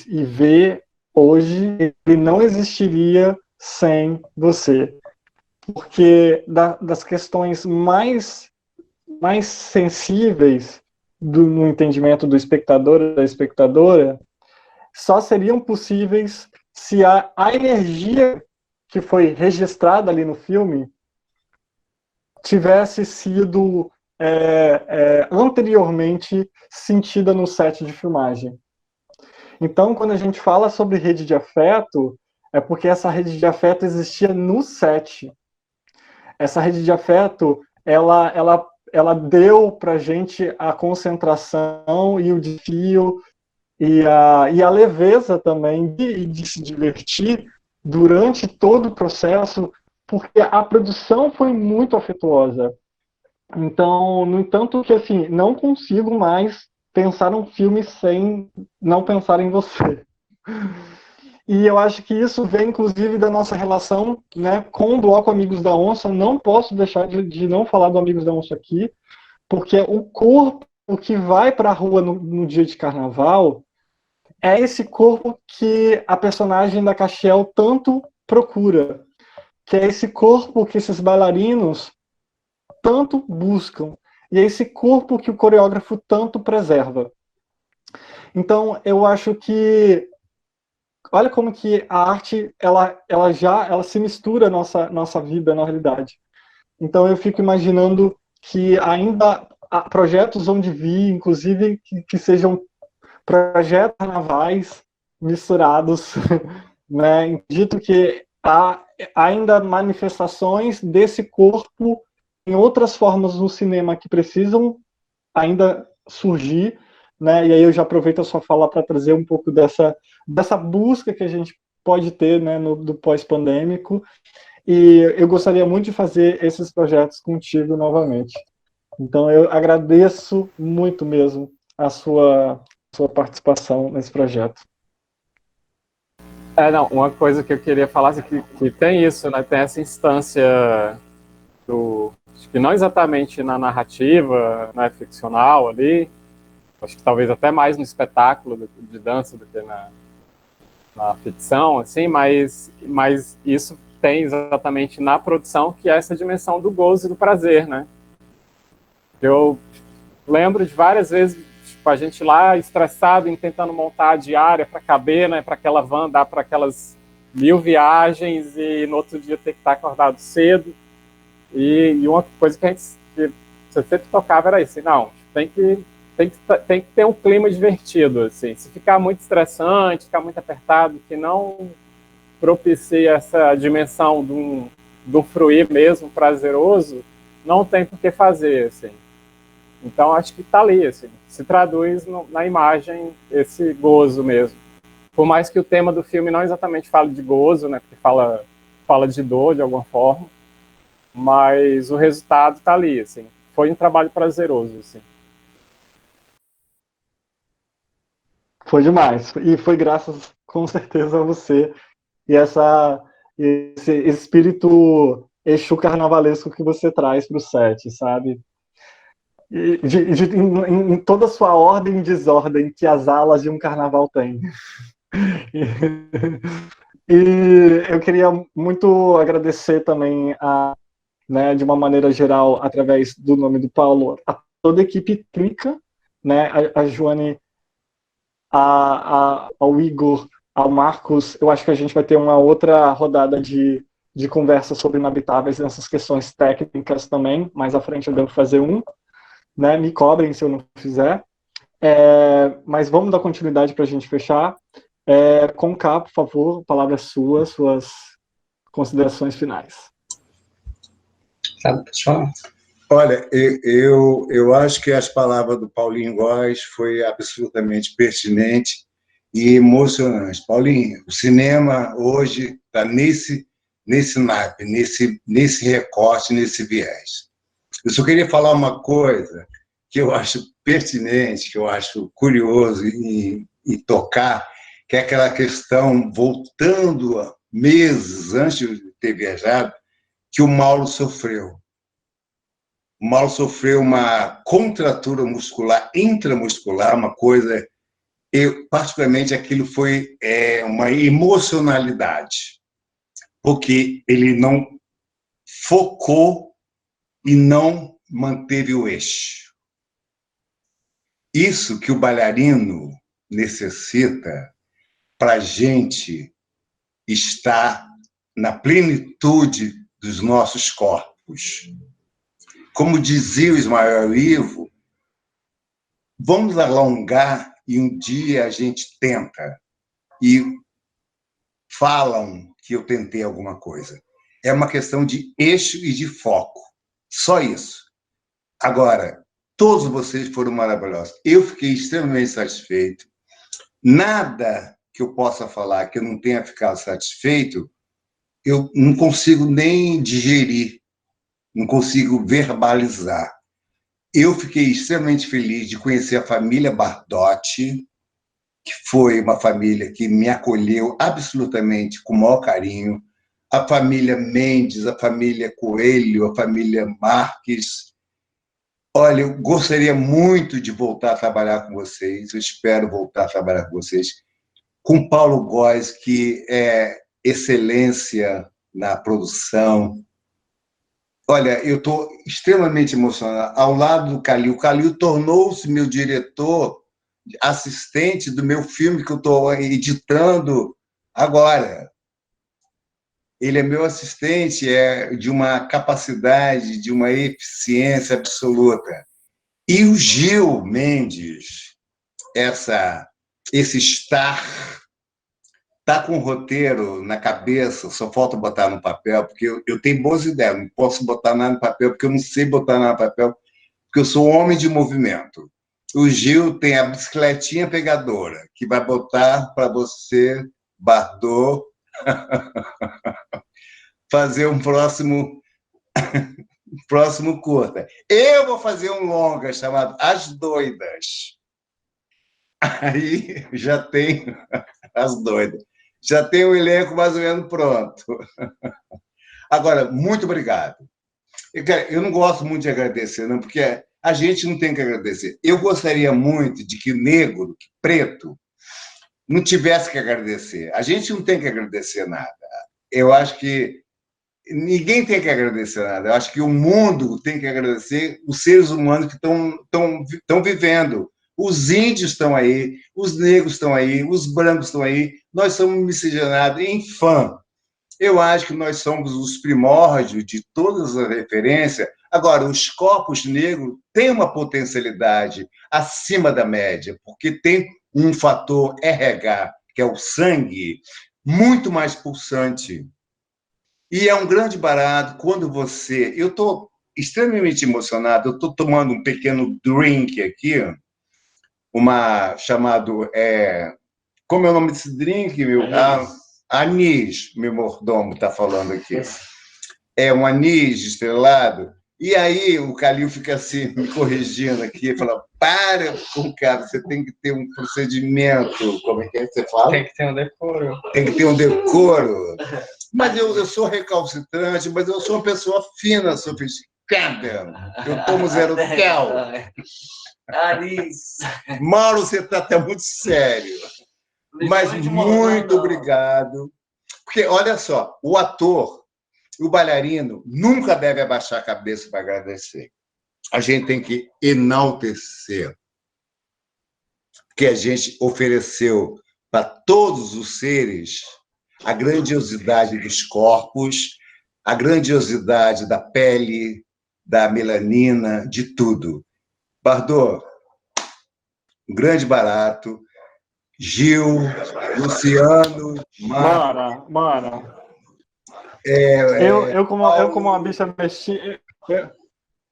e vê hoje, ele não existiria sem você. Porque das questões mais sensíveis no entendimento do espectador, da espectadora, só seriam possíveis se a energia que foi registrada ali no filme tivesse sido anteriormente sentida no set de filmagem. Então, quando a gente fala sobre rede de afeto, é porque essa rede de afeto existia no set. Essa rede de afeto, ela ela deu para a gente a concentração e o desafio e a leveza também de se divertir durante todo o processo, porque a produção foi muito afetuosa. Então, no entanto, que assim, não consigo mais pensar um filme sem não pensar em você. E eu acho que isso vem, inclusive, da nossa relação, né, com o Bloco Amigos da Onça. Não posso deixar de não falar do Amigos da Onça aqui, porque o corpo que vai para a rua no dia de carnaval é esse corpo que a personagem da Castiel tanto procura, que é esse corpo que esses bailarinos tanto buscam, e é esse corpo que o coreógrafo tanto preserva. Então, eu acho que olha como que a arte ela se mistura à nossa vida na realidade. Então eu fico imaginando que ainda há projetos onde vi, inclusive que sejam projetos carnavais misturados, né? Dito que há ainda manifestações desse corpo em outras formas no cinema que precisam ainda surgir, né? E aí eu já aproveito a sua fala para trazer um pouco dessa busca que a gente pode ter, né, do pós-pandêmico. E eu gostaria muito de fazer esses projetos contigo novamente. Então eu agradeço muito mesmo a sua participação nesse projeto. Não, uma coisa que eu queria falar é que tem isso, né? Tem essa instância acho que não exatamente na narrativa, né, ficcional ali, acho que talvez até mais no espetáculo de dança do que na ficção, assim, mas isso tem exatamente na produção, que é essa dimensão do gozo e do prazer, né? Eu lembro de várias vezes, tipo, a gente lá estressado, tentando montar a diária para caber, né, para aquela van dar para aquelas 1000 viagens e no outro dia ter que estar acordado cedo. E uma coisa que você sempre tocava era isso, não, tem que ter um clima divertido, assim. Se ficar muito estressante, ficar muito apertado, que não propicia essa dimensão do fruir mesmo prazeroso, não tem por que fazer, assim. Então acho que está ali, assim, se traduz na imagem esse gozo mesmo. Por mais que o tema do filme não exatamente fale de gozo, né, porque fala de dor de alguma forma, mas o resultado está ali, assim. Foi um trabalho prazeroso, assim. Foi demais. E foi graças, com certeza, a você e esse espírito Exu carnavalesco que você traz para o set, sabe? E em toda a sua ordem e desordem que as alas de um carnaval têm. E eu queria muito agradecer também, né, de uma maneira geral, através do nome do Paulo, a toda a equipe técnica, né, a Joane, ao Igor, ao Marcos. Eu acho que a gente vai ter uma outra rodada de conversa sobre Inabitáveis nessas questões técnicas também. Mais à frente eu devo fazer né? Me cobrem se eu não fizer. Mas vamos dar continuidade para a gente fechar. Conká, por favor, a palavra é sua, suas considerações finais. Sabe, pessoal? Olha, eu acho que as palavras do Paulinho Góes foi absolutamente pertinente e emocionante. Paulinho, o cinema hoje está nesse naipe, nesse recorte, nesse viés. Eu só queria falar uma coisa que eu acho pertinente, que eu acho curioso e tocar, que é aquela questão, voltando a meses antes de ter viajado, que o Mauro sofreu. O Mauro sofreu uma contratura muscular, intramuscular, uma coisa... particularmente, aquilo foi uma emocionalidade, porque ele não focou e não manteve o eixo. Isso que o bailarino necessita para a gente estar na plenitude dos nossos corpos. Como dizia o Ismael Ivo, vamos alongar e um dia a gente tenta. E falam que eu tentei alguma coisa. É uma questão de eixo e de foco. Só isso. Agora, todos vocês foram maravilhosos. Eu fiquei extremamente satisfeito. Nada que eu possa falar que eu não tenha ficado satisfeito, eu não consigo nem digerir, não consigo verbalizar. Eu fiquei extremamente feliz de conhecer a família Bardotti, que foi uma família que me acolheu absolutamente com o maior carinho, a família Mendes, a família Coelho, a família Marques. Olha, eu gostaria muito de voltar a trabalhar com vocês, eu espero voltar a trabalhar com vocês, com Paulo Góes, que é excelência na produção. Olha, eu estou extremamente emocionado. Ao lado do Calil, o Calil tornou-se meu diretor, assistente do meu filme que eu estou editando agora. Ele é meu assistente, é de uma capacidade, de uma eficiência absoluta. E o Gil Mendes, esse estar, está com o roteiro na cabeça, só falta botar no papel, porque eu tenho boas ideias, não posso botar nada no papel, porque eu não sei botar nada no papel, porque eu sou um homem de movimento. O Gil tem a bicicletinha pegadora, que vai botar para você, Bardot, fazer um próximo curta. Eu vou fazer um longa chamado As Doidas. Aí já tem As Doidas. Já tem o elenco mais ou menos pronto. Agora, muito obrigado. Eu não gosto muito de agradecer, não, porque a gente não tem que agradecer. Eu gostaria muito de que negro, que preto, não tivesse que agradecer. A gente não tem que agradecer nada. Eu acho que ninguém tem que agradecer nada. Eu acho que o mundo tem que agradecer os seres humanos que estão vivendo. Os índios estão aí, os negros estão aí, os brancos estão aí. Nós somos miscigenados em fã. Eu acho que nós somos os primórdios de todas as referências. Agora, os corpos negros têm uma potencialidade acima da média, porque tem um fator RH, que é o sangue, muito mais pulsante. E é um grande barato quando você... Eu estou extremamente emocionado, eu estou tomando um pequeno drink aqui, chamado... como é o nome desse drink, meu? Anis, meu mordomo está falando aqui. É um anis estrelado. E aí o Calil fica assim, me corrigindo aqui, falando, para com cara, você tem que ter um procedimento. Como é que você fala? Tem que ter um decoro. Tem que ter um decoro. Mas eu sou recalcitrante, mas eu sou uma pessoa fina, sofisticada. Eu tomo zero tel. Mauro, você está até muito sério. Mas muito obrigado. Porque, olha só, o ator, o bailarino, nunca deve abaixar a cabeça para agradecer. A gente tem que enaltecer. Porque a gente ofereceu para todos os seres a grandiosidade dos corpos, a grandiosidade da pele, da melanina, de tudo. Bardot, um grande barato. Gil, Luciano, Mara. Eu como uma bicha mestiça.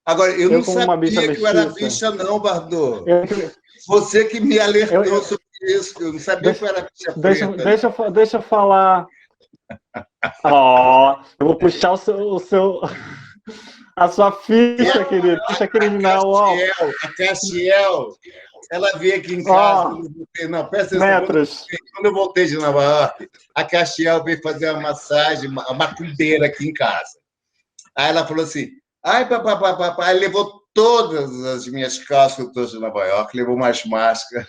Agora, eu não sabia que eu era bicha, não, Bardot. Você que me alertou sobre isso, eu não sabia que eu era bicha preta. Deixa eu falar. Eu vou puxar a sua ficha, querido. Ficha criminal. A Castiel, ela veio aqui em casa. Quando eu voltei de Nova York, a Castiel veio fazer uma massagem, uma macumbeira aqui em casa. Aí ela falou assim, papai, levou todas as minhas calças que eu trouxe de Nova York, levou umas máscaras.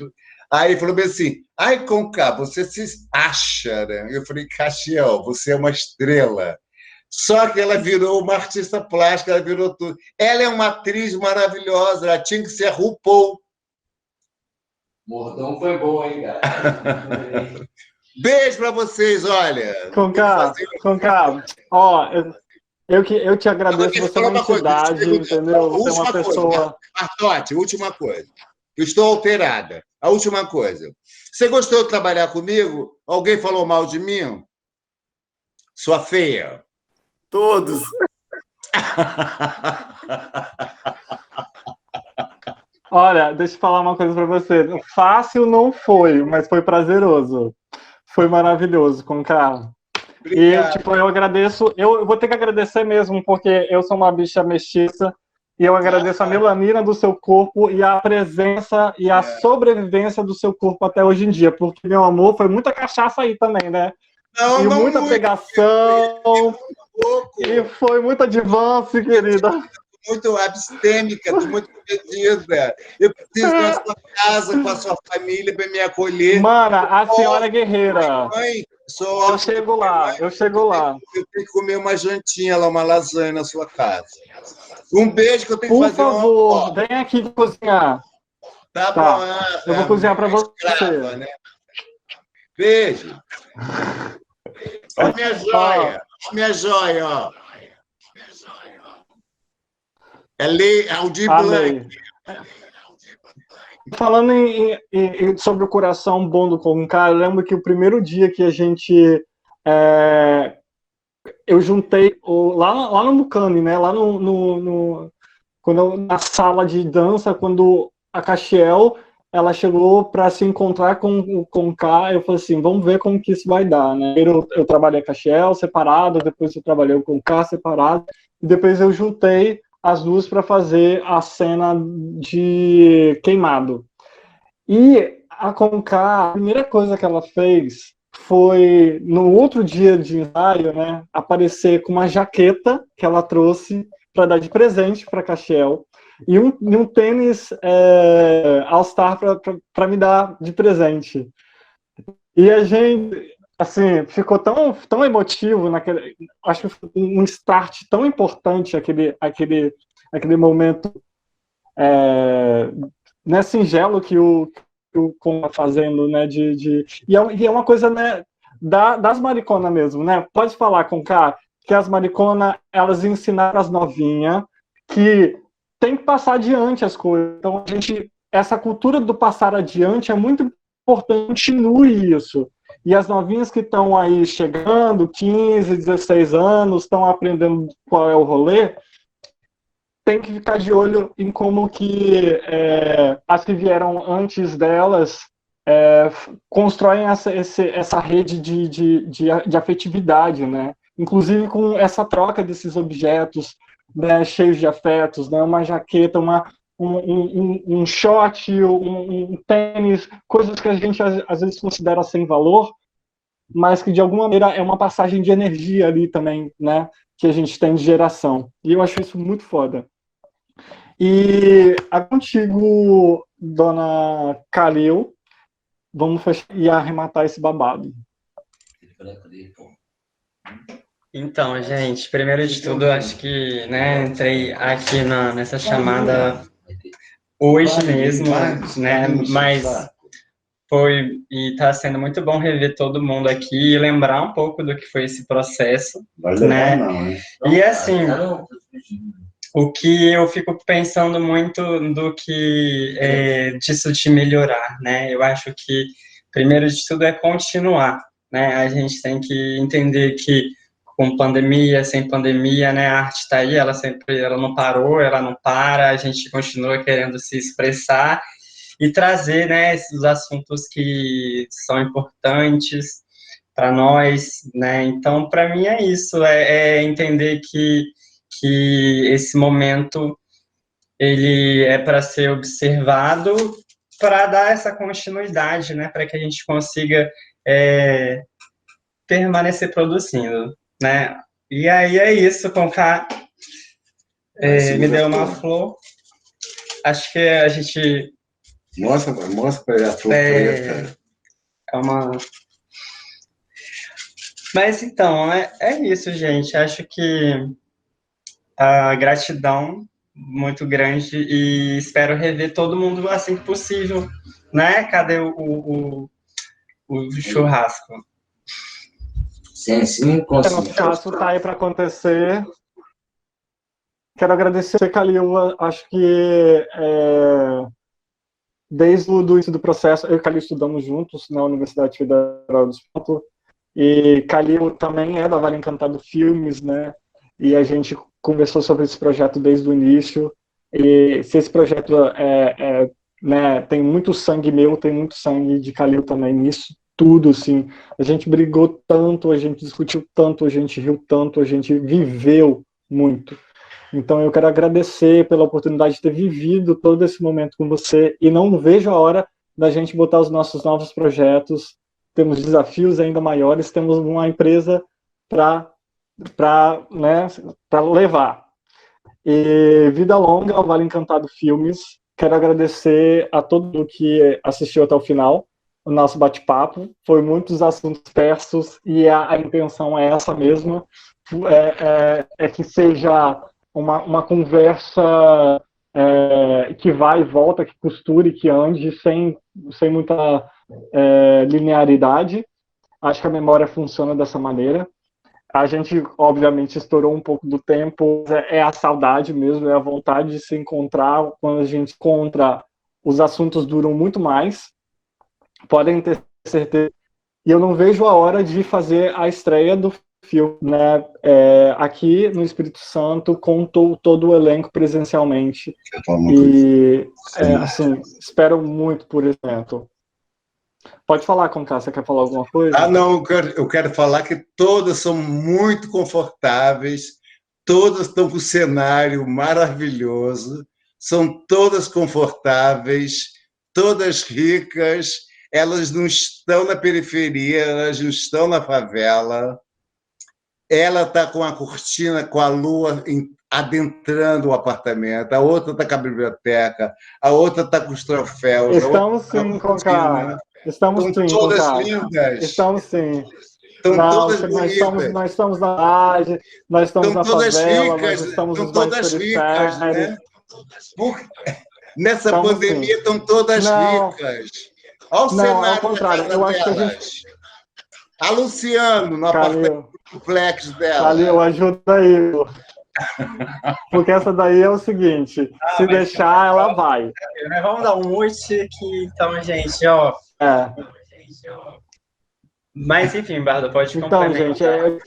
Aí falou bem assim, Conká, você se acha, né? Eu falei, Castiel, você é uma estrela. Só que ela virou uma artista plástica, ela virou tudo. Ela é uma atriz maravilhosa, ela tinha que ser RuPaul. Mordão foi bom, hein, cara? Beijo para vocês, olha. Conká, eu te agradeço, você é uma entidade, entendeu? Você é uma pessoa... Bartotti, última coisa. Eu estou alterada. A última coisa. Você gostou de trabalhar comigo? Alguém falou mal de mim? Sua feia. Todos. Olha, deixa eu falar uma coisa para você. Fácil não foi, mas foi prazeroso. Foi maravilhoso, Conká. E, Obrigado. tipo, eu agradeço, eu vou ter que agradecer mesmo, porque eu sou uma bicha mestiça, e eu agradeço a melanina do seu corpo e a presença e a sobrevivência do seu corpo até hoje em dia, porque, meu amor, foi muita cachaça aí também, né? Não, E não muita muito, pegação, pouco. e foi muito advance, querida. Muito abstêmica, tô muito perdida. Eu preciso da sua casa com a sua família para me acolher. Mana, a senhora é guerreira. Mãe, sou Eu ótimo. chego lá, eu chego lá. Eu tenho que comer uma jantinha lá, uma lasanha na sua casa. Um beijo que eu tenho que Por fazer. favor, vem aqui cozinhar. Tá Tá. bom. Eu vou cozinhar para você. Escrava, né? Beijo. Olha minha joia. Minha joia, ó. É Aldir Blanc. Falando sobre o coração bom do Conká, eu lembro que o primeiro dia que a gente... eu juntei lá no Mucane, né? Lá na sala de dança, quando a Caxiel ela chegou para se encontrar com o Conká, eu falei assim, vamos ver como que isso vai dar, né? Eu trabalhei a Caxiel separado, depois eu trabalhei o Conká separado, e depois eu juntei as duas para fazer a cena de queimado. E a Conká, a primeira coisa que ela fez foi, no outro dia de ensaio, né, aparecer com uma jaqueta que ela trouxe para dar de presente para a Caxiel e um tênis All-Star para me dar de presente. E a gente, assim, ficou tão emotivo naquele, acho que foi um start tão importante aquele momento né, singelo que o Con tá fazendo, né, e é uma coisa, né, das mariconas mesmo, né, pode falar, Conká, que as mariconas, elas ensinaram as novinhas que tem que passar adiante as coisas, então essa cultura do passar adiante é muito importante, continue isso, e as novinhas que estão aí chegando, 15, 16 anos, estão aprendendo qual é o rolê, tem que ficar de olho em como que as que vieram antes delas constroem essa rede de afetividade, né? Inclusive com essa troca desses objetos, né, cheios de afetos, né? Uma jaqueta, um short, um tênis, coisas que a gente às vezes considera sem valor, mas que de alguma maneira é uma passagem de energia ali também, né? Que a gente tem de geração. E eu acho isso muito foda. E contigo, dona Calil, vamos fechar e arrematar esse babado. Então, gente, primeiro de tudo, acho que, né, entrei aqui nessa chamada hoje mesmo, né, mas foi e está sendo muito bom rever todo mundo aqui e lembrar um pouco do que foi esse processo, né? E assim, o que eu fico pensando muito do que disso de melhorar, né? Eu acho que, primeiro de tudo, é continuar, né? A gente tem que entender que, com pandemia, sem pandemia, né? A arte está aí, ela não parou, ela não para, a gente continua querendo se expressar e trazer, né, esses assuntos que são importantes para nós, né? Então, para mim é isso, é entender que esse momento ele é para ser observado, para dar essa continuidade, né, para que a gente consiga permanecer produzindo, né? E aí é isso, Conká, me deu uma flor, acho que a gente... Mostra para ele a flor preta. É uma... Mas então, é isso, gente, acho que a gratidão muito grande e espero rever todo mundo assim que possível, né? Cadê o churrasco? Sim, O churrasco tá aí para acontecer. Quero agradecer, Calil, acho que desde o início do processo, eu e Calil estudamos juntos na Universidade Federal do Espírito, e Calil também é da Vale Encantado Filmes, né? E a gente conversou sobre esse projeto desde o início, E se esse projeto né, tem muito sangue meu, tem muito sangue de Khalil também nisso, tudo, assim. A gente brigou tanto, a gente discutiu tanto, a gente riu tanto, a gente viveu muito. Então eu quero agradecer pela oportunidade de ter vivido todo esse momento com você e não vejo a hora da gente botar os nossos novos projetos. Temos desafios ainda maiores, temos uma empresa para levar. E vida longa ao Vale Encantado Filmes. Quero agradecer a todo mundo que assistiu até o final. O nosso bate-papo foi muitos assuntos diversos e a intenção é essa mesma, é que seja uma conversa que vai e volta, que costure, que ande, sem muita linearidade. Acho que a memória funciona dessa maneira. A gente, obviamente, estourou um pouco do tempo, é a saudade mesmo, é a vontade de se encontrar. Quando a gente encontra, os assuntos duram muito mais, podem ter certeza. E eu não vejo a hora de fazer a estreia do filme, né, aqui no Espírito Santo, com todo o elenco presencialmente. E, assim, espero muito por esse evento. Pode falar, Conká, você quer falar alguma coisa? Não, eu quero falar que todas são muito confortáveis, todas estão com cenário maravilhoso, são todas confortáveis, todas ricas, elas não estão na periferia, elas não estão na favela. Ela está com a cortina, com a lua adentrando o apartamento, a outra está com a biblioteca, a outra está com os troféus. Estamos sim, Conká. Estamos sim, todas Conká. lindas. Estamos sim. Estão todas nós estamos na laje, nós estamos na favela, ricas, nós estamos estão todas ricas, né? Nessa estamos pandemia sim. Estão todas ricas. Olha o cenário ao contrário, eu acho que a gente... A Luciano, no apartamento flex dela. Calil, ajuda aí. Porque essa daí é o seguinte, se deixar, ela vai. Vamos dar um mute aqui, então, gente, ó. Mas, enfim, Bardo, pode complementar. Então,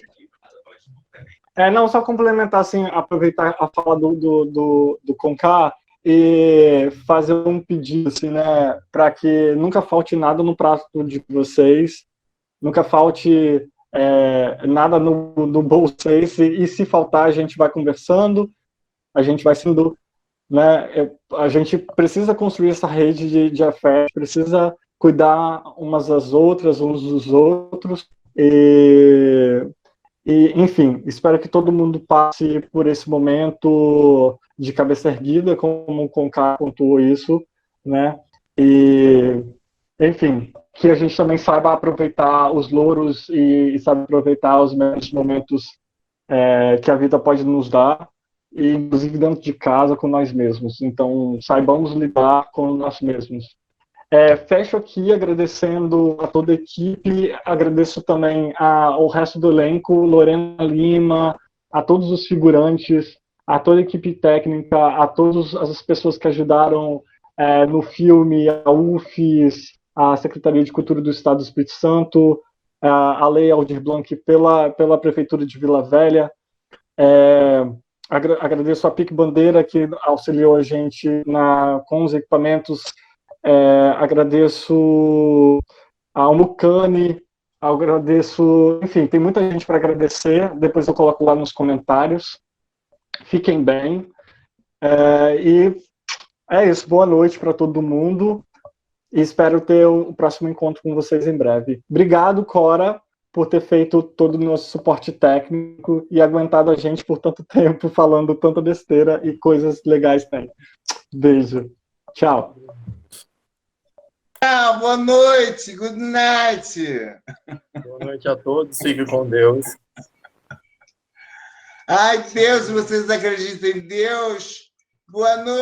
gente, não, só complementar, assim, aproveitar a fala do Conká e fazer um pedido, assim, né, para que nunca falte nada no prato de vocês, nunca falte nada no bolso, e se faltar, a gente vai conversando, a gente vai sendo, né, a gente precisa construir essa rede de afeto, precisa cuidar umas das outras, uns dos outros, e enfim, espero que todo mundo passe por esse momento de cabeça erguida, como o Conká contou isso, né, e, enfim, que a gente também saiba aproveitar os louros e saiba aproveitar os melhores momentos que a vida pode nos dar, e inclusive dentro de casa com nós mesmos. Então, saibamos lidar com nós mesmos. Fecho aqui agradecendo a toda a equipe, agradeço também ao resto do elenco, Lorena Lima, a todos os figurantes, a toda a equipe técnica, a todas as pessoas que ajudaram no filme, a UFES, a Secretaria de Cultura do Estado do Espírito Santo, a Lei Aldir Blanc pela Prefeitura de Vila Velha. Agradeço a PIC Bandeira, que auxiliou a gente com os equipamentos. Agradeço ao Mucane, agradeço... Enfim, tem muita gente para agradecer, depois eu coloco lá nos comentários. Fiquem bem. E é isso, boa noite para todo mundo. E espero ter o próximo encontro com vocês em breve. Obrigado, Cora, por ter feito todo o nosso suporte técnico e aguentado a gente por tanto tempo falando tanta besteira e coisas legais também. Beijo. Tchau. Boa noite. Good night. Boa noite a todos. Fique com Deus. Ai, Deus, vocês acreditam em Deus? Boa noite.